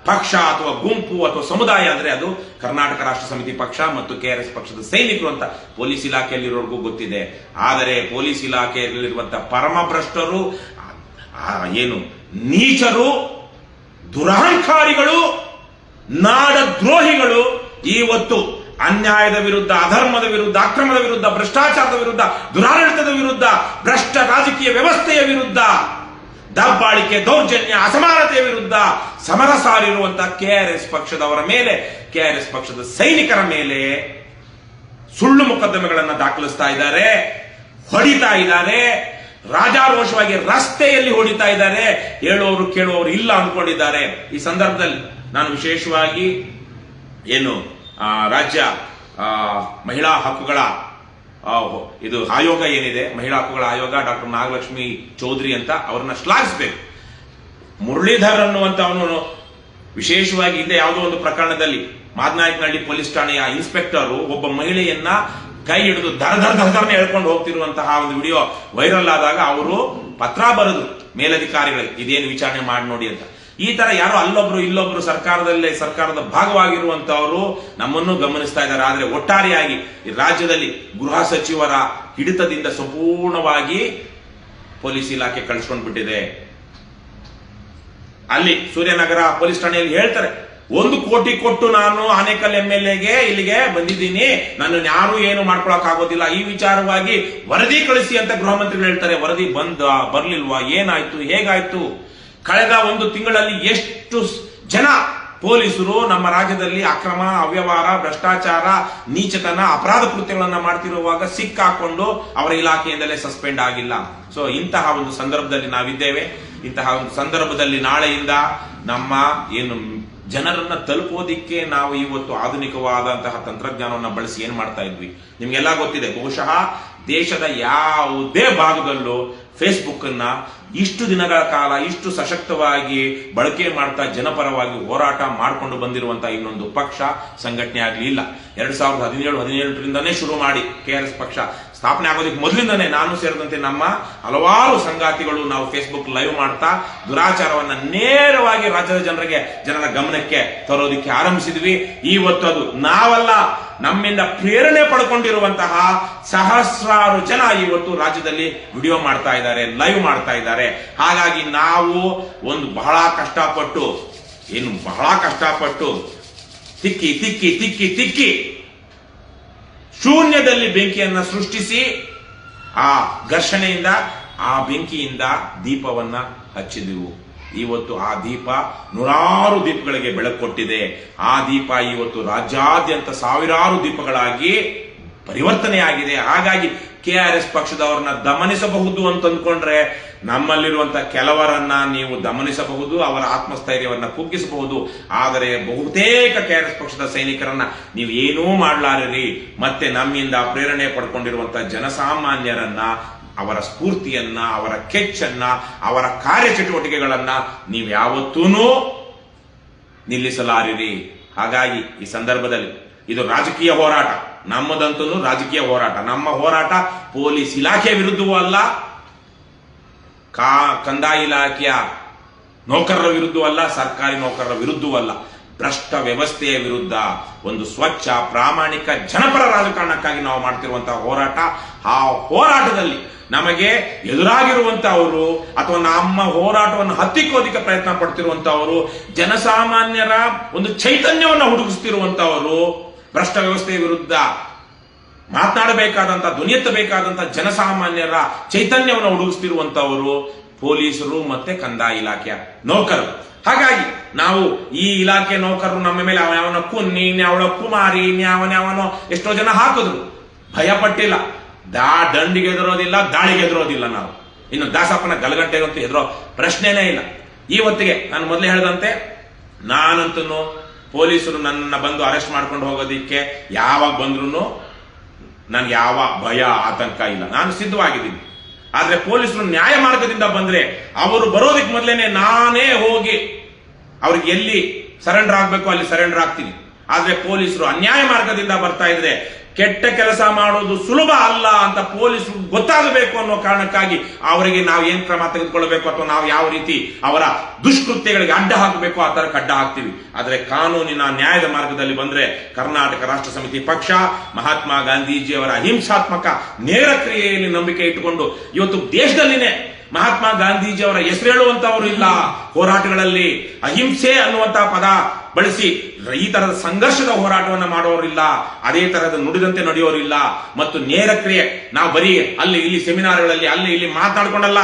A: ಪಕ್ಷ ಅಥವಾ ಗುಂಪು ಅಥವಾ ಸಮುದಾಯ ಅಂದ್ರೆ ಅದು ಕರ್ನಾಟಕ ರಾಷ್ಟ್ರ ಸಮಿತಿ ಪಕ್ಷ ಮತ್ತು KRS ಪಕ್ಷದ ಸೈನಿಕರು ಅಂತ ಪೊಲೀಸ್ ಇಲಾಖೆಯಲ್ಲಿರೋರ್ಗೂ ಗೊತ್ತಿದೆ. ಆದರೆ ಪೊಲೀಸ್ ಇಲಾಖೆಯಲ್ಲಿರುವಂತಹ ಪರಮಭ್ರಷ್ಟರು, ಏನು ನೀಚರು, ದುರಹಂಕಾರಿಗಳು, ನಾಡದ್ರೋಹಿಗಳು ಇವತ್ತು ಅನ್ಯಾಯದ ವಿರುದ್ಧ, ಅಧರ್ಮದ ವಿರುದ್ಧ, ಅಕ್ರಮದ ವಿರುದ್ಧ, ಭ್ರಷ್ಟಾಚಾರದ ವಿರುದ್ಧ, ದುರಾಡಳಿತದ ವಿರುದ್ಧ, ಭ್ರಷ್ಟ ರಾಜಕೀಯ ವ್ಯವಸ್ಥೆಯ ವಿರುದ್ಧ, ದಬ್ಬಾಳಿಕೆ, ದೌರ್ಜನ್ಯ, ಅಸಮಾನತೆಯ ವಿರುದ್ಧ ಸಮರ ಸಾರಿರುವಂತಹ KRS ಪಕ್ಷದವರ ಮೇಲೆ, KRS ಪಕ್ಷದ ಸೈನಿಕರ ಮೇಲೆ ಸುಳ್ಳು ಮೊಕದ್ದಮೆಗಳನ್ನು ದಾಖಲಿಸ್ತಾ ಇದ್ದಾರೆ, ಹೊಡಿತಾ ಇದ್ದಾರೆ, ರಾಜಾರೋಷವಾಗಿ ರಸ್ತೆಯಲ್ಲಿ ಹೊಡಿತಾ ಇದ್ದಾರೆ. ಹೇಳುವವರು ಕೇಳುವವರು ಇಲ್ಲ ಅಂದ್ಕೊಂಡಿದ್ದಾರೆ. ಈ ಸಂದರ್ಭದಲ್ಲಿ ನಾನು ವಿಶೇಷವಾಗಿ ಏನು ರಾಜ್ಯ ಮಹಿಳಾ ಹಕ್ಕುಗಳ ಇದು ಆಯೋಗ ಏನಿದೆ, ಮಹಿಳಾ ಹಕ್ಕುಗಳ ಆಯೋಗ, ಡಾಕ್ಟರ್ ನಾಗಲಕ್ಷ್ಮಿ ಚೌಧರಿ ಅಂತ ಅವ್ರನ್ನ ಶ್ಲಾಘಿಸಬೇಕು. ಮುರಳೀಧರ್ ಅನ್ನುವಂತ ಅವನು ವಿಶೇಷವಾಗಿ ಹಿಂದೆ ಯಾವುದೋ ಒಂದು ಪ್ರಕರಣದಲ್ಲಿ ಮಾದನಾಯಕನಹಳ್ಳಿ ಪೊಲೀಸ್ ಠಾಣೆಯ ಇನ್ಸ್ಪೆಕ್ಟರ್ ಒಬ್ಬ ಮಹಿಳೆಯನ್ನ ಕೈ ಹಿಡಿದು ದರದರ್ನೇ ಹೇಳ್ಕೊಂಡು ಹೋಗ್ತಿರುವಂತಹ ಒಂದು ವಿಡಿಯೋ ವೈರಲ್ ಆದಾಗ ಅವರು ಪತ್ರ ಬರೆದ್ರು ಮೇಲಧಿಕಾರಿಗಳಿಗೆ, ಇದೇನು ವಿಚಾರಣೆ ಮಾಡಿ ನೋಡಿ ಅಂತ. ಈ ತರ ಯಾರೋ ಅಲ್ಲೊಬ್ರು ಇಲ್ಲೊಬ್ರು ಸರ್ಕಾರದ ಭಾಗವಾಗಿರುವಂತವರು ನಮ್ಮನ್ನು ಗಮನಿಸ್ತಾ ಇದ್ದಾರೆ. ಆದ್ರೆ ಒಟ್ಟಾರೆಯಾಗಿ ಈ ರಾಜ್ಯದಲ್ಲಿ ಗೃಹ ಸಚಿವರ ಹಿಡಿತದಿಂದ ಸಂಪೂರ್ಣವಾಗಿ ಪೊಲೀಸ್ ಇಲಾಖೆ ಕಳಿಸ್ಕೊಂಡು ಬಿಟ್ಟಿದೆ. ಅಲ್ಲಿ ಸೂರ್ಯನಗರ ಪೊಲೀಸ್ ಠಾಣೆಯಲ್ಲಿ ಹೇಳ್ತಾರೆ, 1 ಕೋಟಿ ಕೊಟ್ಟು ನಾನು ಆನೇಕಲ್ MLAಗೆ ಇಲ್ಲಿಗೆ ಬಂದಿದ್ದೀನಿ, ನನ್ನ ಯಾರು ಏನು ಮಾಡ್ಕೊಳಕ್ ಆಗೋದಿಲ್ಲ, ಈ ವಿಚಾರವಾಗಿ ವರದಿ ಕಳಿಸಿ ಅಂತ ಗೃಹ ಮಂತ್ರಿಗಳು ಹೇಳ್ತಾರೆ. ವರದಿ ಬರ್ಲಿಲ್ವಾ? ಏನಾಯ್ತು? ಹೇಗಾಯ್ತು? ಕಳೆದ 1 ತಿಂಗಳಲ್ಲಿ ಎಷ್ಟು ಜನ ಪೊಲೀಸರು ನಮ್ಮ ರಾಜ್ಯದಲ್ಲಿ ಅಕ್ರಮ, ಅವ್ಯವಹಾರ, ಭ್ರಷ್ಟಾಚಾರ, ನೀಚತನ, ಅಪರಾಧ ಕೃತ್ಯಗಳನ್ನ ಮಾಡ್ತಿರುವಾಗ ಸಿಕ್ಕಾಕೊಂಡು ಅವರ ಇಲಾಖೆಯಿಂದಲೇ ಸಸ್ಪೆಂಡ್ ಆಗಿಲ್ಲ. ಸೊ ಇಂತಹ ಒಂದು ಸಂದರ್ಭದಲ್ಲಿ ನಾವಿದ್ದೇವೆ. ಇಂತಹ ಒಂದು ಸಂದರ್ಭದಲ್ಲಿ ನಾಳೆಯಿಂದ ನಮ್ಮ ಏನು ಜನರನ್ನ ತಲುಪೋದಿಕ್ಕೆ ನಾವು ಇವತ್ತು ಆಧುನಿಕವಾದಂತಹ ತಂತ್ರಜ್ಞಾನವನ್ನು ಬಳಸಿ ಏನ್ ಮಾಡ್ತಾ ಇದ್ವಿ ನಿಮ್ಗೆಲ್ಲ ಗೊತ್ತಿದೆ. ಬಹುಶಃ ದೇಶದ ಯಾವುದೇ ಭಾಗದಲ್ಲೂ ಫೇಸ್ಬುಕ್ ಅನ್ನ ಇಷ್ಟು ದಿನಗಳ ಕಾಲ ಇಷ್ಟು ಸಶಕ್ತವಾಗಿ ಬಳಕೆ ಮಾಡ್ತಾ ಜನಪರವಾಗಿ ಹೋರಾಟ ಮಾಡಿಕೊಂಡು ಬಂದಿರುವಂತಹ ಇನ್ನೊಂದು ಪಕ್ಷ ಸಂಘಟನೆ ಆಗಲಿ ಇಲ್ಲ. 2017-18ರಿಂದನೇ ಶುರು ಮಾಡಿ KRS ಪಕ್ಷ ಸ್ಥಾಪನೆ ಆಗೋದಕ್ಕೆ ಮೊದಲಿಂದನೇ ನಾನು ಸೇರಿದಂತೆ ನಮ್ಮ ಹಲವಾರು ಸಂಗಾತಿಗಳು ನಾವು ಫೇಸ್ಬುಕ್ ಲೈವ್ ಮಾಡ್ತಾ ದುರಾಚಾರವನ್ನ ನೇರವಾಗಿ ರಾಜ್ಯದ ಜನರ ಗಮನಕ್ಕೆ ತರೋದಕ್ಕೆ ಆರಂಭಿಸಿದ್ವಿ. ಇವತ್ತು ಅದು ನಾವಲ್ಲ, ನಮ್ಮಿಂದ ಪ್ರೇರಣೆ ಪಡ್ಕೊಂಡಿರುವಂತಹ ಸಹಸ್ರಾರು ಜನ ಇವತ್ತು ರಾಜ್ಯದಲ್ಲಿ ವಿಡಿಯೋ ಮಾಡ್ತಾ ಇದ್ದಾರೆ, ಲೈವ್ ಮಾಡ್ತಾ ಇದ್ದಾರೆ. ಹಾಗಾಗಿ ನಾವು ಬಹಳ ಕಷ್ಟಪಟ್ಟು ತಿಕ್ಕಿ ಶೂನ್ಯದಲ್ಲಿ ಬೆಂಕಿಯನ್ನ ಸೃಷ್ಟಿಸಿ ಆ ಘರ್ಷಣೆಯಿಂದ, ಆ ಬೆಂಕಿಯಿಂದ ದೀಪವನ್ನ ಹಚ್ಚಿದೆವು. ಇವತ್ತು ಆ ದೀಪ ನೂರಾರು ದೀಪಗಳಿಗೆ ಬೆಳಕು ಕೊಟ್ಟಿದೆ. ಆ ದೀಪ ಇವತ್ತು ರಾಜ್ಯಾದ್ಯಂತ ಸಾವಿರಾರು ದೀಪಗಳಾಗಿ ಪರಿವರ್ತನೆಯಾಗಿದೆ. ಹಾಗಾಗಿ KRS ಪಕ್ಷದವರನ್ನ ದಮನಿಸಬಹುದು ಅಂತ ಅಂದ್ಕೊಂಡ್ರೆ ನಮ್ಮಲ್ಲಿರುವಂತಹ ಕೆಲವರನ್ನ ನೀವು ದಮನಿಸಬಹುದು, ಅವರ ಆತ್ಮಸ್ಥೈರ್ಯವನ್ನ ಕುಗ್ಗಿಸಬಹುದು. ಆದರೆ ಬಹುತೇಕ KRS ಪಕ್ಷದ ಸೈನಿಕರನ್ನ ನೀವು ಏನೂ ಮಾಡಲಾರಿರಿ. ಮತ್ತೆ ನಮ್ಮಿಂದ ಪ್ರೇರಣೆ ಪಡ್ಕೊಂಡಿರುವಂತಹ ಜನಸಾಮಾನ್ಯರನ್ನ, ಅವರ ಸ್ಫೂರ್ತಿಯನ್ನ, ಅವರ ಕೆಚ್ಚನ್ನ, ಅವರ ಕಾರ್ಯಚಟುವಟಿಕೆಗಳನ್ನ ನೀವು ಯಾವತ್ತೂ ನಿಲ್ಲಿಸಲಾರಿರಿ. ಹಾಗಾಗಿ ಈ ಸಂದರ್ಭದಲ್ಲಿ ಇದು ರಾಜಕೀಯ ಹೋರಾಟ, ನಮ್ಮದಂತೂ ರಾಜಕೀಯ ಹೋರಾಟ. ನಮ್ಮ ಹೋರಾಟ ಪೊಲೀಸ್ ಇಲಾಖೆ ವಿರುದ್ಧವೂ ಅಲ್ಲ, ಕಂದಾಯ ಇಲಾಖೆಯ ನೌಕರರ ವಿರುದ್ಧವೂ ಅಲ್ಲ, ಸರ್ಕಾರಿ ನೌಕರರ ವಿರುದ್ಧವೂ ಅಲ್ಲ. ಭ್ರಷ್ಟ ವ್ಯವಸ್ಥೆಯ ವಿರುದ್ಧ ಒಂದು ಸ್ವಚ್ಛ, ಪ್ರಾಮಾಣಿಕ, ಜನಪರ ರಾಜಕಾರಣಕ್ಕಾಗಿ ನಾವು ಮಾಡ್ತಿರುವಂತಹ ಹೋರಾಟ. ಆ ಹೋರಾಟದಲ್ಲಿ ನಮಗೆ ಎದುರಾಗಿರುವಂತಹವರು ಅಥವಾ ನಮ್ಮ ಹೋರಾಟವನ್ನು ಹತ್ತಿಕ್ಕೋದಿಕ್ಕೆ ಪ್ರಯತ್ನ ಪಡ್ತಿರುವಂತಹವರು, ಜನಸಾಮಾನ್ಯರ ಒಂದು ಚೈತನ್ಯವನ್ನು ಹುಡುಗಿಸ್ತಿರುವಂತಹವರು, ಭ್ರಷ್ಟ ವ್ಯವಸ್ಥೆಯ ವಿರುದ್ಧ ಮಾತನಾಡಬೇಕಾದಂತ, ಧ್ವನಿ ಎತ್ತಬೇಕಾದಂತ ಜನಸಾಮಾನ್ಯರ ಚೈತನ್ಯವನ್ನು ಹುಡುಗಿಸ್ತಿರುವಂತಹವರು ಪೊಲೀಸರು ಮತ್ತೆ ಕಂದಾಯ ಇಲಾಖೆಯ ನೌಕರರು. ಹಾಗಾಗಿ ನಾವು ಈ ಇಲಾಖೆ ನೌಕರರು ನಮ್ಮ ಮೇಲೆ ಅವನ ಕುನ್ನಿ, ಅವಳ ಕುಮಾರಿ, ಅವನೋ ಎಷ್ಟೋ ಜನ ಹಾಕಿದ್ರು, ಭಯ ಪಟ್ಟಿಲ್ಲ. ದಂಡಿಗೆ ಎದುರೋದಿಲ್ಲ, ದಾಳಿಗೆ ಎದುರೋದಿಲ್ಲ. ನಾವು ಇನ್ನು ದಾಸಪ್ಪನ ಗಲಗಂಟೆಗಂತೂ ಎದುರೋ ಪ್ರಶ್ನೆನೇ ಇಲ್ಲ. ಇವತ್ತಿಗೆ ನಾನು ಮೊದಲೇ ಹೇಳಿದಂತೆ, ನಾನಂತೂ ಪೊಲೀಸರು ನನ್ನ ಬಂದು ಅರೆಸ್ಟ್ ಮಾಡ್ಕೊಂಡು ಹೋಗೋದಿಕ್ಕೆ ಯಾವಾಗ ಬಂದ್ರು ನನ್ಗೆ ಯಾವ ಭಯ, ಆತಂಕ ಇಲ್ಲ. ನಾನು ಸಿದ್ಧವಾಗಿದ್ದೀನಿ. ಆದ್ರೆ ಪೊಲೀಸರು ನ್ಯಾಯ ಮಾರ್ಗದಿಂದ ಬಂದ್ರೆ ಅವರು ಬರೋದಕ್ಕೆ ಮೊದಲೇನೆ ನಾನೇ ಹೋಗಿ ಅವ್ರಿಗೆ ಎಲ್ಲಿ ಸರೆಂಡರ್ ಆಗ್ಬೇಕು ಅಲ್ಲಿ ಸರೆಂಡರ್ ಆಗ್ತೀನಿ. ಆದ್ರೆ ಪೊಲೀಸರು ಅನ್ಯಾಯ ಮಾರ್ಗದಿಂದ ಬರ್ತಾ ಇದ್ರೆ ಕೆಟ್ಟ ಕೆಲಸ ಮಾಡೋದು ಸುಲಭ ಅಲ್ಲ ಅಂತ ಪೊಲೀಸರು ಗೊತ್ತಾಗಬೇಕು ಅನ್ನೋ ಕಾರಣಕ್ಕಾಗಿ ಅವರಿಗೆ ನಾವು ಏನ್ ಕ್ರಮ ತೆಗೆದುಕೊಳ್ಳಬೇಕು ಅಥವಾ ನಾವು ಯಾವ ರೀತಿ ಅವರ ದುಷ್ಕೃತ್ಯಗಳಿಗೆ ಅಡ್ಡ ಹಾಕಬೇಕು ಆ ತರ ಅಡ್ಡ ಹಾಕ್ತೀವಿ. ಆದ್ರೆ ಕಾನೂನಿನ ನ್ಯಾಯದ ಮಾರ್ಗದಲ್ಲಿ ಬಂದ್ರೆ ಕರ್ನಾಟಕ ರಾಷ್ಟ್ರ ಸಮಿತಿ ಪಕ್ಷ ಮಹಾತ್ಮ ಗಾಂಧೀಜಿಯವರ ಅಹಿಂಸಾತ್ಮಕ ನೇರ ಕ್ರಿಯೆಯಲ್ಲಿ ನಂಬಿಕೆ ಇಟ್ಟುಕೊಂಡು ಇವತ್ತು ದೇಶದಲ್ಲಿನೇ ಮಹಾತ್ಮ ಗಾಂಧೀಜಿಯವರ ಹೆಸರು ಹೇಳುವಂತವರು ಇಲ್ಲ. ಹೋರಾಟಗಳಲ್ಲಿ ಅಹಿಂಸೆ ಅನ್ನುವಂತಹ ಪದ ಬಳಸಿ ಈ ತರದ ಸಂಘರ್ಷದ ಹೋರಾಟವನ್ನು ಮಾಡೋರಿಲ್ಲ, ಅದೇ ತರಹದ ನುಡಿದಂತೆ ನಡೆಯೋರಿಲ್ಲ. ಮತ್ತು ನೇರ ಕ್ರಿಯೆ, ನಾವು ಬರೀ ಅಲ್ಲಿ ಇಲ್ಲಿ ಸೆಮಿನಾರ್ಗಳಲ್ಲಿ ಅಲ್ಲಿ ಇಲ್ಲಿ ಮಾತನಾಡ್ಕೊಂಡಲ್ಲ,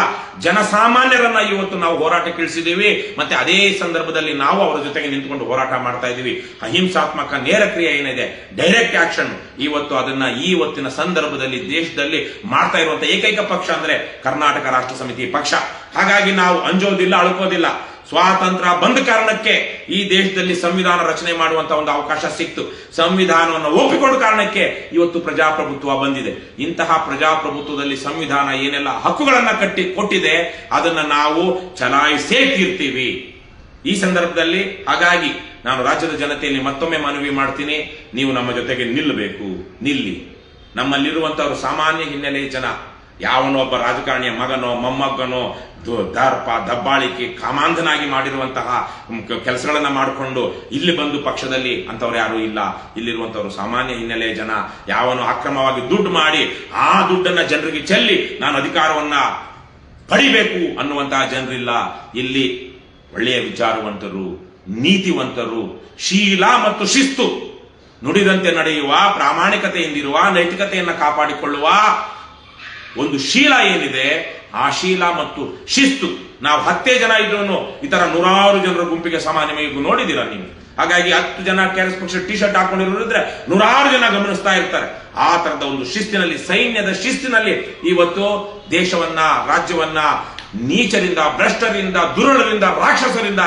A: ಜನಸಾಮಾನ್ಯರನ್ನ ಇವತ್ತು ನಾವು ಹೋರಾಟಕ್ಕೆ ಇಳಿಸಿದ್ದೀವಿ. ಮತ್ತೆ ಅದೇ ಸಂದರ್ಭದಲ್ಲಿ ನಾವು ಅವರ ಜೊತೆಗೆ ನಿಂತುಕೊಂಡು ಹೋರಾಟ ಮಾಡ್ತಾ ಇದ್ದೀವಿ. ಅಹಿಂಸಾತ್ಮಕ ನೇರ ಕ್ರಿಯೆ ಏನಿದೆ, ಡೈರೆಕ್ಟ್ ಆಕ್ಷನ್, ಇವತ್ತು ಅದನ್ನ ಇವತ್ತಿನ ಸಂದರ್ಭದಲ್ಲಿ ದೇಶದಲ್ಲಿ ಮಾಡ್ತಾ ಇರುವಂತಹ ಏಕೈಕ ಪಕ್ಷ ಅಂದ್ರೆ ಕರ್ನಾಟಕ ರಾಷ್ಟ್ರ ಸಮಿತಿ ಪಕ್ಷ. ಹಾಗಾಗಿ ನಾವು ಅಂಜೋದಿಲ್ಲ, ಅಳ್ಕೋದಿಲ್ಲ. ಸ್ವಾತಂತ್ರ್ಯ ಬಂದ ಕಾರಣಕ್ಕೆ ಈ ದೇಶದಲ್ಲಿ ಸಂವಿಧಾನ ರಚನೆ ಮಾಡುವಂತಹ ಒಂದು ಅವಕಾಶ ಸಿಕ್ತು. ಸಂವಿಧಾನವನ್ನು ಒಪ್ಪಿಕೊಂಡ ಕಾರಣಕ್ಕೆ ಇವತ್ತು ಪ್ರಜಾಪ್ರಭುತ್ವ ಬಂದಿದೆ. ಇಂತಹ ಪ್ರಜಾಪ್ರಭುತ್ವದಲ್ಲಿ ಸಂವಿಧಾನ ಏನೆಲ್ಲ ಹಕ್ಕುಗಳನ್ನ ಕೊಟ್ಟಿದೆ ಅದನ್ನ ನಾವು ಚಲಾಯಿಸೇ ತೀರ್ತೀವಿ ಈ ಸಂದರ್ಭದಲ್ಲಿ. ಹಾಗಾಗಿ ನಾನು ರಾಜ್ಯದ ಜನತೆಯಲ್ಲಿ ಮತ್ತೊಮ್ಮೆ ಮನವಿ ಮಾಡ್ತೀನಿ, ನೀವು ನಮ್ಮ ಜೊತೆಗೆ ನಿಲ್ಲಬೇಕು, ನಿಲ್ಲಿ. ನಮ್ಮಲ್ಲಿರುವಂತವರು ಸಾಮಾನ್ಯ ಹಿನ್ನೆಲೆಯ ಜನ, ಯಾವನೋ ಒಬ್ಬ ರಾಜಕಾರಣಿಯ ಮಗನೋ ಮೊಮ್ಮಗನೋ ದರ್ಪ ದಬ್ಬಾಳಿಕೆ ಕಾಮಾಂಧನಾಗಿ ಮಾಡಿರುವಂತಹ ಕೆಲಸಗಳನ್ನ ಮಾಡಿಕೊಂಡು ಇಲ್ಲಿ ಬಂದು ಪಕ್ಷದಲ್ಲಿ ಅಂತವ್ರು ಯಾರು ಇಲ್ಲ. ಇಲ್ಲಿರುವಂತವರು ಸಾಮಾನ್ಯ ಹಿನ್ನೆಲೆಯ ಜನ. ಯಾವನು ಅಕ್ರಮವಾಗಿ ದುಡ್ಡು ಮಾಡಿ ಆ ದುಡ್ಡನ್ನ ಜನರಿಗೆ ಚೆಲ್ಲಿ ನಾನು ಅಧಿಕಾರವನ್ನ ಪಡಿಬೇಕು ಅನ್ನುವಂತಹ ಜನರಿಲ್ಲ. ಇಲ್ಲಿ ಒಳ್ಳೆಯ ವಿಚಾರವಂತರು, ನೀತಿವಂತರು, ಶೀಲ ಮತ್ತು ಶಿಸ್ತು, ನುಡಿದಂತೆ ನಡೆಯುವ, ಪ್ರಾಮಾಣಿಕತೆಯಿಂದಿರುವ, ನೈತಿಕತೆಯನ್ನ ಕಾಪಾಡಿಕೊಳ್ಳುವ ಒಂದು ಶೀಲ ಏನಿದೆ, ಆ ಶೀಲ ಮತ್ತು ಶಿಸ್ತು ನಾವು 10 ಜನ ಇದ್ರು ಈ ತರ 100 ಜನರ ಗುಂಪಿಗೆ ಸಮ. ನಿಮಗೆ ನೋಡಿದೀರಾ ನೀವು. ಹಾಗಾಗಿ 10 ಜನ KRS ಪಕ್ಷ ಟಿ ಶರ್ಟ್ ಹಾಕೊಂಡಿರೋರಿದ್ರೆ 100 ಜನ ಗಮನಿಸ್ತಾ ಇರ್ತಾರೆ. ಆ ತರದ ಒಂದು ಶಿಸ್ತಿನಲ್ಲಿ, ಸೈನ್ಯದ ಶಿಸ್ತಿನಲ್ಲಿ ಇವತ್ತು ದೇಶವನ್ನ, ರಾಜ್ಯವನ್ನ ನೀಚರಿಂದ, ಭ್ರಷ್ಟರಿಂದ, ದುರುಳರಿಂದ, ರಾಕ್ಷಸರಿಂದ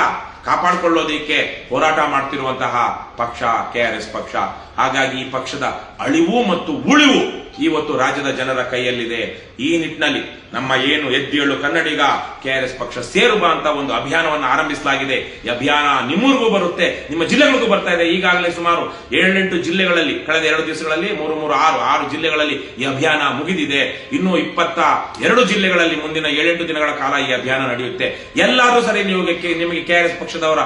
A: ಕಾಪಾಡಿಕೊಳ್ಳೋದಕ್ಕೆ ಹೋರಾಟ ಮಾಡ್ತಿರುವಂತಹ ಪಕ್ಷ KRS ಪಕ್ಷ. ಹಾಗಾಗಿ ಈ ಪಕ್ಷದ ಅಳಿವು ಮತ್ತು ಉಳಿವು ಇವತ್ತು ರಾಜ್ಯದ ಜನರ ಕೈಯಲ್ಲಿದೆ. ಈ ನಿಟ್ಟಿನಲ್ಲಿ ನಮ್ಮ ಏನು ಎದ್ದೇಳು ಕನ್ನಡಿಗ KRS ಪಕ್ಷ ಸೇರುವ ಅಂತ ಒಂದು ಅಭಿಯಾನವನ್ನು ಆರಂಭಿಸಲಾಗಿದೆ. ಈ ಅಭಿಯಾನ ನಿಮ್ಮೂರಿಗೂ ಬರುತ್ತೆ, ನಿಮ್ಮ ಜಿಲ್ಲೆಗಳಿಗೂ ಬರ್ತಾ ಇದೆ. ಈಗಾಗಲೇ ಸುಮಾರು 7-8 ಜಿಲ್ಲೆಗಳಲ್ಲಿ ಕಳೆದ 2 ದಿವಸಗಳಲ್ಲಿ 3-6 ಜಿಲ್ಲೆಗಳಲ್ಲಿ ಈ ಅಭಿಯಾನ ಮುಗಿದಿದೆ. ಇನ್ನು 22 ಜಿಲ್ಲೆಗಳಲ್ಲಿ ಮುಂದಿನ 7-8 ದಿನಗಳ ಕಾಲ ಈ ಅಭಿಯಾನ ನಡೆಯುತ್ತೆ. ಎಲ್ಲಾದ್ರೂ ಸರಿ ನಿಮಗೆ KRS ಪಕ್ಷದವರ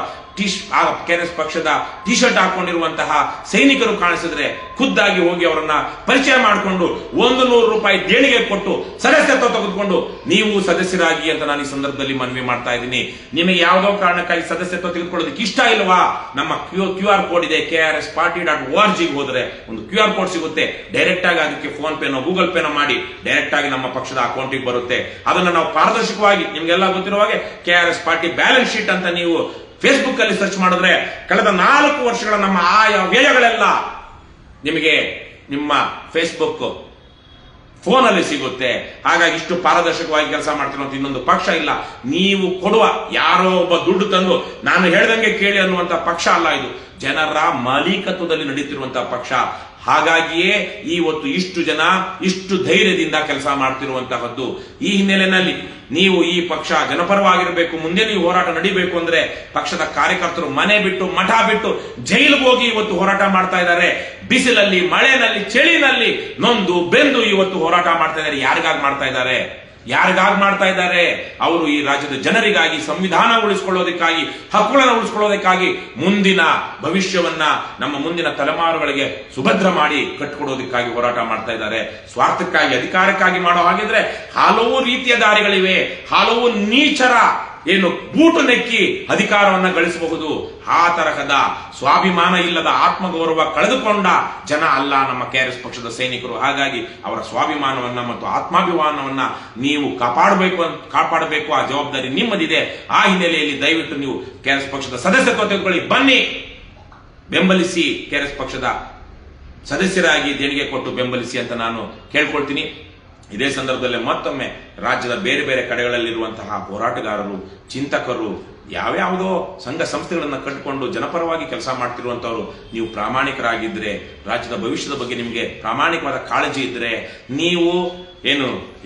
A: KRS ಪಕ್ಷದ ಟಿ ಶರ್ಟ್ ಹಾಕೊಂಡಿರುವಂತಹ ಸೈನಿಕರು ಕಾಣಿಸಿದ್ರೆ ಖುದ್ದಾಗಿ ಹೋಗಿ ಅವರನ್ನ ಪರಿಚಯ ಮಾಡಿಕೊಂಡು 100 ರೂಪಾಯಿ ದೇಣಿಗೆ ಕೊಟ್ಟು ಸದಸ್ಯತ್ವ ತೆಗೆದುಕೊಂಡು ನೀವು ಸದಸ್ಯರಾಗಿ ಅಂತ ನಾನು ಈ ಸಂದರ್ಭದಲ್ಲಿ ಮನವಿ ಮಾಡ್ತಾ ಇದ್ದೀನಿ. ನಿಮಗೆ ಯಾವುದೋ ಕಾರಣಕ್ಕಾಗಿ ಸದಸ್ಯತ್ವ ತೆಗೆದುಕೊಳ್ಳೋದಕ್ಕೆ ಇಷ್ಟ ಇಲ್ವಾ, ನಮ್ಮ QR ಕೋಡ್ ಇದೆ, KRSparty.org ಹೋದ್ರೆ ಒಂದು QR ಕೋಡ್ ಸಿಗುತ್ತೆ. ಡೈರೆಕ್ಟ್ ಆಗಿ ಅದಕ್ಕೆ ಫೋನ್ ಪೇನೋ ಗೂಗಲ್ ಪೇನೋ ಮಾಡಿ ಡೈರೆಕ್ಟ್ ಆಗಿ ನಮ್ಮ ಪಕ್ಷದ ಅಕೌಂಟಿಗೆ ಬರುತ್ತೆ. ಅದನ್ನ ನಾವು ಪಾರದರ್ಶಕವಾಗಿ, ನಿಮ್ಗೆಲ್ಲ ಗೊತ್ತಿರುವ ಹಾಗೆ KRS ಪಾರ್ಟಿ ಬ್ಯಾಲೆನ್ಸ್ ಶೀಟ್ ಅಂತ ನೀವು ಫೇಸ್ಬುಕ್ ಅಲ್ಲಿ ಸರ್ಚ್ ಮಾಡಿದ್ರೆ ಕಳೆದ 4 ವರ್ಷಗಳ ನಮ್ಮ ಆಯಾ ವ್ಯಯಗಳೆಲ್ಲ ನಿಮಗೆ ನಿಮ್ಮ ಫೇಸ್ಬುಕ್ ಫೋನಲ್ಲಿ ಸಿಗುತ್ತೆ. ಹಾಗಾಗಿ ಇಷ್ಟು ಪಾರದರ್ಶಕವಾಗಿ ಕೆಲಸ ಮಾಡ್ತಿರುವಂತ ಇನ್ನೊಂದು ಪಕ್ಷ ಇಲ್ಲ. ನೀವು ಕೊಡುವ ಯಾರೋ ಒಬ್ಬ ದುಡ್ಡು ತಂದು ನಾನು ಹೇಳ್ದಂಗೆ ಕೇಳಿ ಅನ್ನುವಂತ ಪಕ್ಷ ಅಲ್ಲ ಇದು. ಜನರ ಮಾಲೀಕತ್ವದಲ್ಲಿ ನಡೀತಿರುವಂತಹ ಪಕ್ಷ. ಹಾಗಾಗಿಯೇ ಇವತ್ತು ಇಷ್ಟು ಜನ ಇಷ್ಟು ಧೈರ್ಯದಿಂದ ಕೆಲಸ ಮಾಡ್ತಿರುವಂತಹದ್ದು. ಈ ಹಿನ್ನೆಲೆಯಲ್ಲಿ ನೀವು ಈ ಪಕ್ಷ ಜನಪರವಾಗಿರಬೇಕು, ಮುಂದೆ ನೀವು ಹೋರಾಟ ನಡಿಬೇಕು ಅಂದ್ರೆ ಪಕ್ಷದ ಕಾರ್ಯಕರ್ತರು ಮನೆ ಬಿಟ್ಟು ಮಠ ಬಿಟ್ಟು ಜೈಲಿಗೆ ಹೋಗಿ ಇವತ್ತು ಹೋರಾಟ ಮಾಡ್ತಾ ಇದ್ದಾರೆ. ಬಿಸಿಲಲ್ಲಿ, ಮಳೆನಲ್ಲಿ, ಚಳಿನಲ್ಲಿ ನೊಂದು ಬೆಂದು ಇವತ್ತು ಹೋರಾಟ ಮಾಡ್ತಾ ಇದ್ದಾರೆ. ಯಾರಿಗಾಗಿ ಮಾಡ್ತಾ ಇದ್ದಾರೆ? ಯಾರಿಗಾಗಿ ಮಾಡ್ತಾ ಇದ್ದಾರೆ? ಅವರು ಈ ರಾಜ್ಯದ ಜನರಿಗಾಗಿ, ಸಂವಿಧಾನ ಉಳಿಸ್ಕೊಳ್ಳೋದಕ್ಕಾಗಿ, ಹಕ್ಕುಗಳನ್ನು ಉಳಿಸ್ಕೊಳ್ಳೋದಕ್ಕಾಗಿ, ಮುಂದಿನ ಭವಿಷ್ಯವನ್ನ ನಮ್ಮ ಮುಂದಿನ ತಲೆಮಾರುಗಳಿಗೆ ಸುಭದ್ರ ಮಾಡಿ ಕಟ್ಟಿಕೊಡೋದಕ್ಕಾಗಿ ಹೋರಾಟ ಮಾಡ್ತಾ ಇದ್ದಾರೆ. ಸ್ವಾರ್ಥಕ್ಕಾಗಿ, ಅಧಿಕಾರಕ್ಕಾಗಿ ಮಾಡೋ ಹಾಗಿದ್ರೆ ಹಲವು ರೀತಿಯ ದಾರಿಗಳಿವೆ. ಹಲವು ನೀಚರ ಬೂಟು ನೆಕ್ಕಿ ಅಧಿಕಾರವನ್ನ ಗಳಿಸಬಹುದು. ಆ ತರಹದ ಸ್ವಾಭಿಮಾನ ಇಲ್ಲದ, ಆತ್ಮಗೌರವ ಕಳೆದುಕೊಂಡ ಜನ ಅಲ್ಲ ನಮ್ಮ KRS ಪಕ್ಷದ ಸೈನಿಕರು. ಹಾಗಾಗಿ ಅವರ ಸ್ವಾಭಿಮಾನವನ್ನ ಮತ್ತು ಆತ್ಮಾಭಿಮಾನವನ್ನ ನೀವು ಕಾಪಾಡಬೇಕು. ಆ ಜವಾಬ್ದಾರಿ ನಿಮ್ಮದಿದೆ. ಆ ಹಿನ್ನೆಲೆಯಲ್ಲಿ ದಯವಿಟ್ಟು ನೀವು KRS ಪಕ್ಷದ ಸದಸ್ಯತ್ವ ತೆಗೆದುಕೊಳ್ಳಿ, ಬನ್ನಿ, ಬೆಂಬಲಿಸಿ, KRS ಪಕ್ಷದ ಸದಸ್ಯರಾಗಿ ದೇಣಿಗೆ ಕೊಟ್ಟು ಬೆಂಬಲಿಸಿ ಅಂತ ನಾನು ಕೇಳ್ಕೊಳ್ತೀನಿ. ಇದೇ ಸಂದರ್ಭದಲ್ಲಿ ಮತ್ತೊಮ್ಮೆ ರಾಜ್ಯದ ಬೇರೆ ಬೇರೆ ಕಡೆಗಳಲ್ಲಿರುವಂತಹ ಹೋರಾಟಗಾರರು, ಚಿಂತಕರು, ಯಾವ್ಯಾವುದೋ ಸಂಘ ಸಂಸ್ಥೆಗಳನ್ನು ಕಟ್ಟಿಕೊಂಡು ಜನಪರವಾಗಿ ಕೆಲಸ ಮಾಡ್ತಿರುವಂತವರು, ನೀವು ಪ್ರಾಮಾಣಿಕರಾಗಿದ್ರೆ, ರಾಜ್ಯದ ಭವಿಷ್ಯದ ಬಗ್ಗೆ ನಿಮಗೆ ಪ್ರಾಮಾಣಿಕವಾದ ಕಾಳಜಿ ಇದ್ರೆ, ನೀವು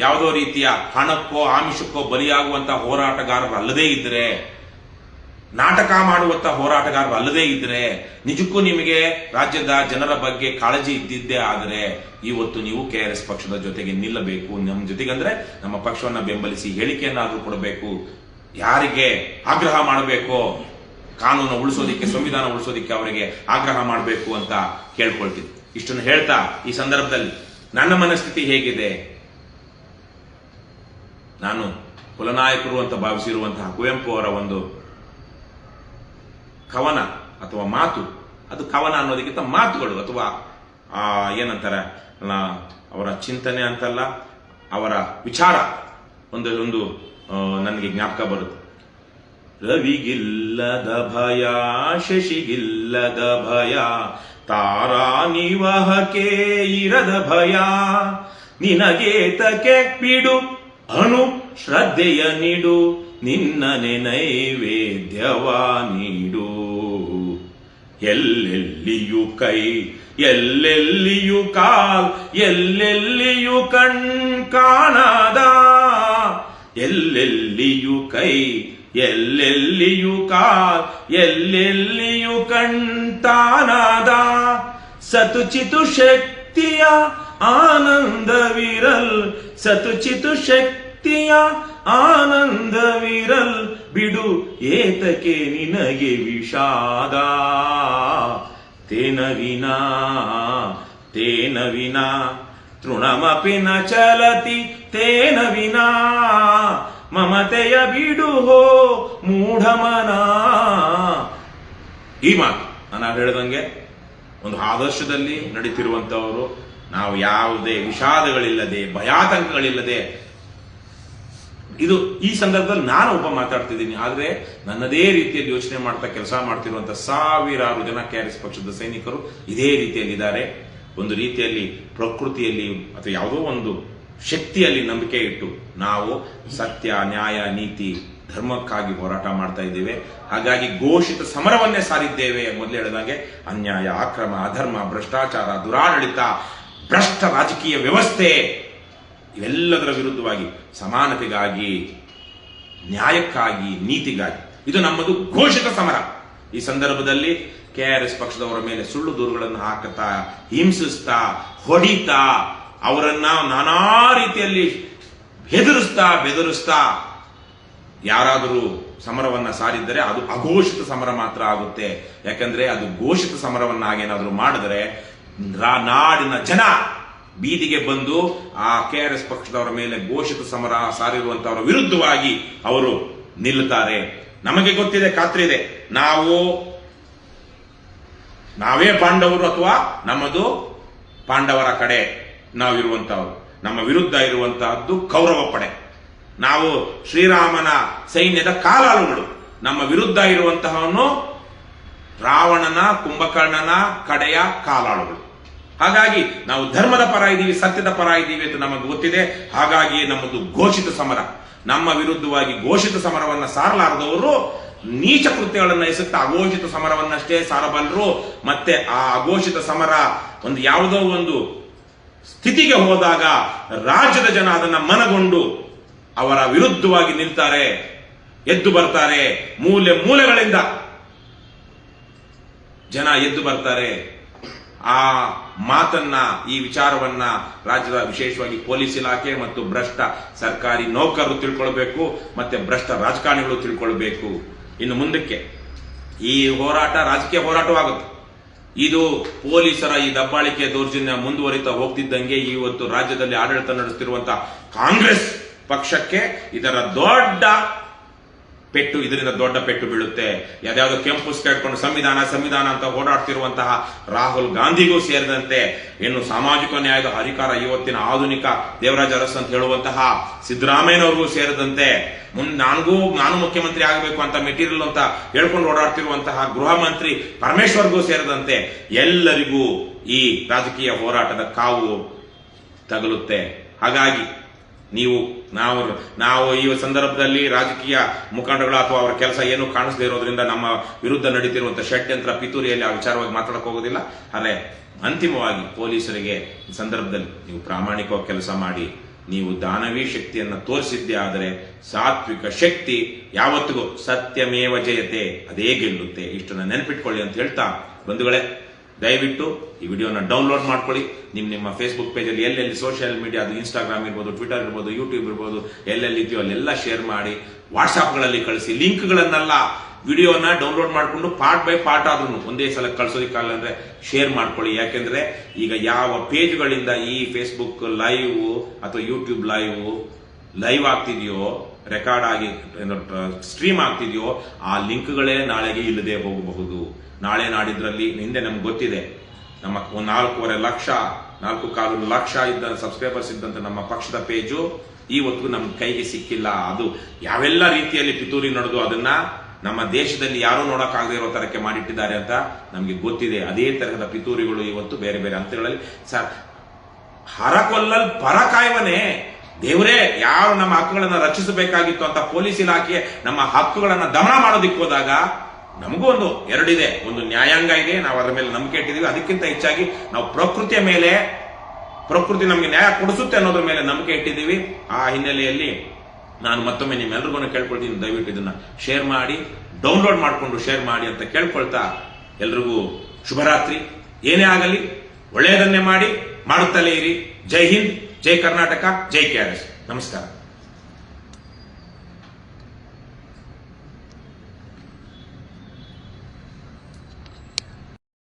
A: ಯಾವುದೋ ರೀತಿಯ ಹಣಕ್ಕೋ ಆಮಿಷಕ್ಕೋ ಬಲಿಯಾಗುವಂತಹ ಹೋರಾಟಗಾರರು ಅಲ್ಲದೇ ಇದ್ರೆ, ನಾಟಕ ಮಾಡುವಂತ ಹೋರಾಟಗಾರರು ಅಲ್ಲದೇ ಇದ್ರೆ, ನಿಜಕ್ಕೂ ನಿಮಗೆ ರಾಜ್ಯದ ಜನರ ಬಗ್ಗೆ ಕಾಳಜಿ ಇದ್ದಿದ್ದೇ ಆದರೆ ಇವತ್ತು ನೀವು KRS ಪಕ್ಷದ ಜೊತೆಗೆ ನಿಲ್ಲಬೇಕು. ನಮ್ಮ ಜೊತೆಗಂದ್ರೆ ನಮ್ಮ ಪಕ್ಷವನ್ನ ಬೆಂಬಲಿಸಿ ಹೇಳಿಕೆಯನ್ನಾದ್ರೂ ಕೊಡಬೇಕು. ಯಾರಿಗೆ ಆಗ್ರಹ ಮಾಡಬೇಕು, ಕಾನೂನು ಉಳಿಸೋದಿಕ್ಕೆ, ಸಂವಿಧಾನ ಉಳಿಸೋದಿಕ್ಕೆ ಅವರಿಗೆ ಆಗ್ರಹ ಮಾಡಬೇಕು ಅಂತ ಕೇಳ್ಕೊಳ್ತೀನಿ. ಇಷ್ಟನ್ನು ಹೇಳ್ತಾ ಈ ಸಂದರ್ಭದಲ್ಲಿ ನನ್ನ ಮನಸ್ಥಿತಿ ಹೇಗಿದೆ, ನಾನು ಕುಲನಾಯಕರು ಅಂತ ಭಾವಿಸಿರುವಂತಹ ಕುವೆಂಪು ಅವರ ಒಂದು ಕವನ ಅಥವಾ ಮಾತು, ಅದು ಕವನ ಅನ್ನೋದಕ್ಕಿಂತ ಮಾತುಗಳು ಅಥವಾ ಏನಂತಾರೆ ಅವರ ಚಿಂತನೆ ಅಂತಲ್ಲ, ಅವರ ವಿಚಾರ ಒಂದು ನನಗೆ ಜ್ಞಾಪಕ ಬರುತ್ತೆ. ರವಿಗಿಲ್ಲದ ಭಯ, ಶಶಿಗಿಲ್ಲದ ಭಯ, ತಾರಾ ನಿವಾಹಕೆ ಇರದ ಭಯ, ನಿನಗೇತಕ್ಕೆ ಬಿಡು ಅಣು ಶ್ರದ್ಧೆಯ ನೀಡು, ನಿನ್ನನೆ ನೈವೇದ್ಯವ ನೀಡು. ಎಲ್ಲೆಲ್ಲಿಯೂ ಕೈ, ಎಲ್ಲೆಲ್ಲಿಯೂ ಕಾಲ್, ಎಲ್ಲೆಲ್ಲಿಯೂ ಕಣ್ ಕಾಣದ, ಎಲ್ಲೆಲ್ಲಿಯೂ ಕೈ, ಎಲ್ಲೆಲ್ಲಿಯೂ ಕಾಲ್, ಎಲ್ಲೆಲ್ಲಿಯೂ ಕಣ್ತಾನದ, ಸತುಚಿತು ಶಕ್ತಿಯ ಆನಂದವಿರಲ್, ಸತುಚಿತು ಶಕ್ತಿಯ ಆನಂದವಿರಲ್, ಬಿಡು ಏತಕ್ಕೆ ನಿನಗೆ ವಿಷಾದ, ತೇನ ವಿನಾ ತೇನ ವಿನಾ ತೃಣಮಪಿ ನ ಚಲತಿ, ತೇನ ವಿನಾ ಮಮತೆಯ ಬಿಡು ಹೋ ಮೂಢಮನ. ಈ ಮಾತು ನಾನು ಹೇಳಿದಂಗೆ ಒಂದು ಆದರ್ಶದಲ್ಲಿ ನಡೀತಿರುವಂತವರು ನಾವು. ಯಾವುದೇ ವಿಷಾದಗಳಿಲ್ಲದೆ, ಭಯಾತಂಕಗಳಿಲ್ಲದೆ, ಇದು ಈ ಸಂದರ್ಭದಲ್ಲಿ ನಾನು ಒಬ್ಬ ಮಾತಾಡ್ತಿದ್ದೀನಿ, ಆದ್ರೆ ನನ್ನದೇ ರೀತಿಯಲ್ಲಿ ಯೋಚನೆ ಮಾಡ್ತಾ ಕೆಲಸ ಮಾಡ್ತಿರುವಂತಹ ಸಾವಿರಾರು ಜನ KRS ಪಕ್ಷದ ಸೈನಿಕರು ಇದೇ ರೀತಿಯಲ್ಲಿದ್ದಾರೆ. ಒಂದು ರೀತಿಯಲ್ಲಿ ಪ್ರಕೃತಿಯಲ್ಲಿ ಅಥವಾ ಯಾವುದೋ ಒಂದು ಶಕ್ತಿಯಲ್ಲಿ ನಂಬಿಕೆ ಇಟ್ಟು ನಾವು ಸತ್ಯ, ನ್ಯಾಯ, ನೀತಿ, ಧರ್ಮಕ್ಕಾಗಿ ಹೋರಾಟ ಮಾಡ್ತಾ ಇದ್ದೇವೆ. ಹಾಗಾಗಿ ಘೋಷಿತ ಸಮರವನ್ನೇ ಸಾರಿದ್ದೇವೆ. ಮೊದಲು ಹೇಳಿದಂಗೆ ಅನ್ಯಾಯ, ಅಕ್ರಮ, ಅಧರ್ಮ, ಭ್ರಷ್ಟಾಚಾರ, ದುರಾಡಳಿತ, ಭ್ರಷ್ಟ ರಾಜಕೀಯ ವ್ಯವಸ್ಥೆ ಇವೆಲ್ಲದರ ವಿರುದ್ಧವಾಗಿ ಸಮಾನತೆಗಾಗಿ, ನ್ಯಾಯಕ್ಕಾಗಿ, ನೀತಿಗಾಗಿ ಇದು ನಮ್ಮದು ಘೋಷಿತ ಸಮರ. ಈ ಸಂದರ್ಭದಲ್ಲಿ KRS ಪಕ್ಷದವರ ಮೇಲೆ ಸುಳ್ಳು ದೂರುಗಳನ್ನು ಹಾಕುತ್ತಾ, ಹಿಂಸಿಸ್ತಾ, ಹೊಡಿತಾ, ಅವರನ್ನ ನಾನಾ ರೀತಿಯಲ್ಲಿ ಹೆದರಿಸ್ತಾ, ಬೆದರಿಸ್ತಾ ಯಾರಾದರೂ ಸಮರವನ್ನ ಸಾರಿದ್ದರೆ ಅದು ಅಘೋಷಿತ ಸಮರ ಮಾತ್ರ ಆಗುತ್ತೆ. ಯಾಕಂದ್ರೆ ಅದು ಘೋಷಿತ ಸಮರವನ್ನಾಗೇನಾದ್ರೂ ಮಾಡಿದರೆ ನಾಡಿನ ಜನ ಬೀದಿಗೆ ಬಂದು ಆ KRS ಪಕ್ಷದವರ ಮೇಲೆ ಘೋಷಿತ ಸಮರ ಸಾರಿರುವಂತವರ ವಿರುದ್ಧವಾಗಿ ಅವರು ನಿಲ್ಲುತ್ತಾರೆ. ನಮಗೆ ಗೊತ್ತಿದೆ, ಖಾತ್ರಿ ಇದೆ, ನಾವೇ ಪಾಂಡವರು ಅಥವಾ ನಮ್ಮದು ಪಾಂಡವರ ಕಡೆ ನಾವಿರುವಂತಹವರು. ನಮ್ಮ ವಿರುದ್ಧ ಇರುವಂತಹದ್ದು ಕೌರವ ಪಡೆ. ನಾವು ಶ್ರೀರಾಮನ ಸೈನ್ಯದ ಕಾಲಾಳುಗಳು. ನಮ್ಮ ವಿರುದ್ಧ ಇರುವಂತಹವನು ರಾವಣನ, ಕುಂಭಕರ್ಣನ ಕಡೆಯ ಕಾಲಾಳುಗಳು. ಹಾಗಾಗಿ ನಾವು ಧರ್ಮದ ಪರ ಇದ್ದೀವಿ, ಸತ್ಯದ ಪರ ಇದ್ದೀವಿ ಅಂತ ನಮಗೆ ಗೊತ್ತಿದೆ. ಹಾಗಾಗಿ ನಮ್ಮದು ಘೋಷಿತ ಸಮರ, ನಮ್ಮ ವಿರುದ್ಧವಾಗಿ ಘೋಷಿತ ಸಮರವನ್ನ ಸಾರಲಾರದವರು ನೀಚ ಕೃತ್ಯಗಳನ್ನು ಎಸೆತ ಅಘೋಷಿತ ಸಮರವನ್ನಷ್ಟೇ ಸಾರಬಲ್ಲರು. ಮತ್ತೆ ಆ ಅಘೋಷಿತ ಸಮರ ಒಂದು ಯಾವುದೋ ಒಂದು ಸ್ಥಿತಿಗೆ ಹೋದಾಗ ರಾಜ್ಯದ ಜನ ಅದನ್ನ ಮನಗೊಂಡು ಅವರ ವಿರುದ್ಧವಾಗಿ ನಿಲ್ತಾರೆ, ಎದ್ದು ಬರ್ತಾರೆ. ಮೂಲೆಗಳಿಂದ ಜನ ಎದ್ದು ಬರ್ತಾರೆ. ಆ ಮಾತನ್ನ, ಈ ವಿಚಾರವನ್ನ ರಾಜ್ಯದ ವಿಶೇಷವಾಗಿ ಪೊಲೀಸ್ ಇಲಾಖೆ ಮತ್ತು ಭ್ರಷ್ಟ ಸರ್ಕಾರಿ ನೌಕರರು ತಿಳ್ಕೊಳ್ಬೇಕು, ಮತ್ತೆ ಭ್ರಷ್ಟ ರಾಜಕಾರಣಿಗಳು ತಿಳ್ಕೊಳ್ಬೇಕು. ಇನ್ನು ಮುಂದಕ್ಕೆ ಈ ಹೋರಾಟ ರಾಜಕೀಯ ಹೋರಾಟವಾಗುತ್ತೆ. ಇದು ಪೊಲೀಸರ ಈ ದಬ್ಬಾಳಿಕೆ ದೌರ್ಜನ್ಯ ಮುಂದುವರಿತಾ ಹೋಗ್ತಿದ್ದಂಗೆ ಇವತ್ತು ರಾಜ್ಯದಲ್ಲಿ ಆಡಳಿತ ನಡೆಸುತ್ತಿರುವಂತಹ ಕಾಂಗ್ರೆಸ್ ಪಕ್ಷಕ್ಕೆ ಇದರಿಂದ ದೊಡ್ಡ ಪೆಟ್ಟು ಬೀಳುತ್ತೆ. ಯಾವ್ದಾವ್ದು ಕೆಂಪು ಕೇಳ್ಕೊಂಡು ಸಂವಿಧಾನ ಅಂತ ಓಡಾಡ್ತಿರುವಂತಹ ರಾಹುಲ್ ಗಾಂಧಿಗೂ ಸೇರಿದಂತೆ, ಇನ್ನು ಸಾಮಾಜಿಕ ನ್ಯಾಯದ ಹರಿಕಾರ ಇವತ್ತಿನ ಆಧುನಿಕ ದೇವರಾಜ ಅರಸ್ ಅಂತ ಹೇಳುವಂತಹ ಸಿದ್ದರಾಮಯ್ಯನವ್ರಿಗೂ ಸೇರಿದಂತೆ, ನಾನು ಮುಖ್ಯಮಂತ್ರಿ ಆಗಬೇಕು ಅಂತ ಮೆಟೀರಿಯಲ್ ಅಂತ ಹೇಳ್ಕೊಂಡು ಓಡಾಡ್ತಿರುವಂತಹ ಗೃಹ ಮಂತ್ರಿ ಪರಮೇಶ್ವರ್ಗೂ ಸೇರಿದಂತೆ ಎಲ್ಲರಿಗೂ ಈ ರಾಜಕೀಯ ಹೋರಾಟದ ಕಾವು ತಗಲುತ್ತೆ. ಹಾಗಾಗಿ ನಾವು ಈ ಸಂದರ್ಭದಲ್ಲಿ ರಾಜಕೀಯ ಮುಖಂಡಗಳು ಅಥವಾ ಅವರ ಕೆಲಸ ಏನು ಕಾಣಿಸದೇ ಇರೋದ್ರಿಂದ ನಮ್ಮ ವಿರುದ್ಧ ನಡೀತಿರುವಂತಹ ಷಡ್ಯಂತ್ರ ಪಿತೂರಿಯಲ್ಲಿ ಆ ವಿಚಾರವಾಗಿ ಮಾತಾಡಕ್ ಹೋಗೋದಿಲ್ಲ. ಆದರೆ ಅಂತಿಮವಾಗಿ ಪೊಲೀಸರಿಗೆ ಈ ಸಂದರ್ಭದಲ್ಲಿ ನೀವು ಪ್ರಾಮಾಣಿಕವಾಗಿ ಕೆಲಸ ಮಾಡಿ, ನೀವು ದಾನವೀ ಶಕ್ತಿಯನ್ನ ತೋರಿಸಿದ್ದೇ ಆದರೆ ಸಾತ್ವಿಕ ಶಕ್ತಿ ಯಾವತ್ತಿಗೂ ಸತ್ಯಮೇವ ಜಯತೆ, ಅದೇ ಗೆಲ್ಲುತ್ತೆ. ಇಷ್ಟನ್ನ ನೆನಪಿಟ್ಕೊಳ್ಳಿ ಅಂತ ಹೇಳ್ತಾ, ಬಂಧುಗಳೇ, ದಯವಿಟ್ಟು ಈ ವಿಡಿಯೋನ ಡೌನ್ಲೋಡ್ ಮಾಡ್ಕೊಳ್ಳಿ. ನಿಮ್ಮ ಫೇಸ್ಬುಕ್ ಪೇಜಲ್ಲಿ ಎಲ್ಲೆಲ್ಲಿ ಸೋಷಿಯಲ್ ಮೀಡಿಯಾ, ಅದು ಇನ್ಸ್ಟಾಗ್ರಾಮ್ ಇರ್ಬೋದು, ಟ್ವಿಟರ್ ಇರ್ಬೋದು, ಯೂಟ್ಯೂಬ್ ಇರ್ಬೋದು, ಎಲ್ಲೆಲ್ಲಿ ಇದೆಯೋ ಅಲ್ಲೆಲ್ಲ ಶೇರ್ ಮಾಡಿ, ವಾಟ್ಸಾಪ್ಗಳಲ್ಲಿ ಕಳಿಸಿ. ಲಿಂಕ್ಗಳನ್ನೆಲ್ಲ ವಿಡಿಯೋನ ಡೌನ್ಲೋಡ್ ಮಾಡಿಕೊಂಡು ಪಾರ್ಟ್ ಬೈ ಪಾರ್ಟ್ ಆದ್ರೂ ಒಂದೇ ಸಲ ಕಳಿಸೋದಿಕ್ಕಾಗಲ್ಲ ಅಂದ್ರೆ ಶೇರ್ ಮಾಡ್ಕೊಳ್ಳಿ. ಯಾಕೆಂದ್ರೆ ಈಗ ಯಾವ ಪೇಜ್ಗಳಿಂದ ಈ ಫೇಸ್ಬುಕ್ ಲೈವ್ ಅಥವಾ ಯೂಟ್ಯೂಬ್ ಲೈವ್ ಆಗ್ತಿದೆಯೋ, ರೆಕಾರ್ಡ್ ಆಗಿ ಸ್ಟ್ರೀಮ್ ಆಗ್ತಿದೆಯೋ, ಆ ಲಿಂಕ್ಗಳೇ ನಾಳೆಗೆ ಇಲ್ಲದೆ ಹೋಗಬಹುದು. ನಾಳೆ ನಾಡಿದ್ರಲ್ಲಿ ಹಿಂದೆ ನಮ್ಗೆ ಗೊತ್ತಿದೆ, ನಮ್ಮ 4.25 ಲಕ್ಷ 4.25 ಲಕ್ಷ ಸಬ್ಸ್ಕ್ರೈಬರ್ಸ್ ಇದ್ದಂತ ನಮ್ಮ ಪಕ್ಷದ ಪೇಜು ಇವತ್ತು ನಮ್ಮ ಕೈಗೆ ಸಿಕ್ಕಿಲ್ಲ. ಅದು ಯಾವೆಲ್ಲ ರೀತಿಯಲ್ಲಿ ಪಿತೂರಿ ನಡೆದು ಅದನ್ನ ನಮ್ಮ ದೇಶದಲ್ಲಿ ಯಾರೂ ನೋಡಕ್ಕಾಗದೇ ಇರೋ ತರಕ್ಕೆ ಮಾಡಿಟ್ಟಿದ್ದಾರೆ ಅಂತ ನಮ್ಗೆ ಗೊತ್ತಿದೆ. ಅದೇ ತರಹದ ಪಿತೂರಿಗಳು ಇವತ್ತು ಬೇರೆ ಬೇರೆ ಹಂತಗಳಲ್ಲಿ ಹರಕೊಲ್ಲಲ್ ಪರ ಕಾಯುವನೇ ದೇವರೇ. ಯಾರು ನಮ್ಮ ಹಕ್ಕುಗಳನ್ನ ರಕ್ಷಿಸಬೇಕಾಗಿತ್ತು ಅಂತ ಪೊಲೀಸ್ ಇಲಾಖೆ ನಮ್ಮ ಹಕ್ಕುಗಳನ್ನ ದಮನ ಮಾಡೋದಿಕ್ಕೆ ಹೋದಾಗ ನಮಗೂ ಎರಡಿದೆ. ಒಂದು ನ್ಯಾಯಾಂಗ ಇದೆ, ನಾವು ಅದರ ಮೇಲೆ ನಂಬಿಕೆ ಇಟ್ಟಿದ್ದೀವಿ. ಅದಕ್ಕಿಂತ ಹೆಚ್ಚಾಗಿ ನಾವು ಪ್ರಕೃತಿ ನಮಗೆ ನ್ಯಾಯ ಕೊಡಿಸುತ್ತೆ ಅನ್ನೋದ್ರ ಮೇಲೆ ನಂಬಿಕೆ ಇಟ್ಟಿದ್ದೀವಿ. ಆ ಹಿನ್ನೆಲೆಯಲ್ಲಿ ನಾನು ಮತ್ತೊಮ್ಮೆ ನಿಮ್ಮೆಲ್ರಿಗೂ ಕೇಳ್ಕೊಳ್ತೀನಿ, ದಯವಿಟ್ಟು ಇದನ್ನ ಶೇರ್ ಮಾಡಿ, ಡೌನ್ಲೋಡ್ ಮಾಡಿಕೊಂಡು ಶೇರ್ ಮಾಡಿ ಅಂತ ಕೇಳ್ಕೊಳ್ತಾ, ಎಲ್ರಿಗೂ ಶುಭರಾತ್ರಿ. ಏನೇ ಆಗಲಿ ಒಳ್ಳೆಯದನ್ನೇ ಮಾಡುತ್ತಲೇ ಇರಿ. ಜೈ ಹಿಂದ್, ಜೈ ಕರ್ನಾಟಕ, ಜೈ KRS. ನಮಸ್ಕಾರ.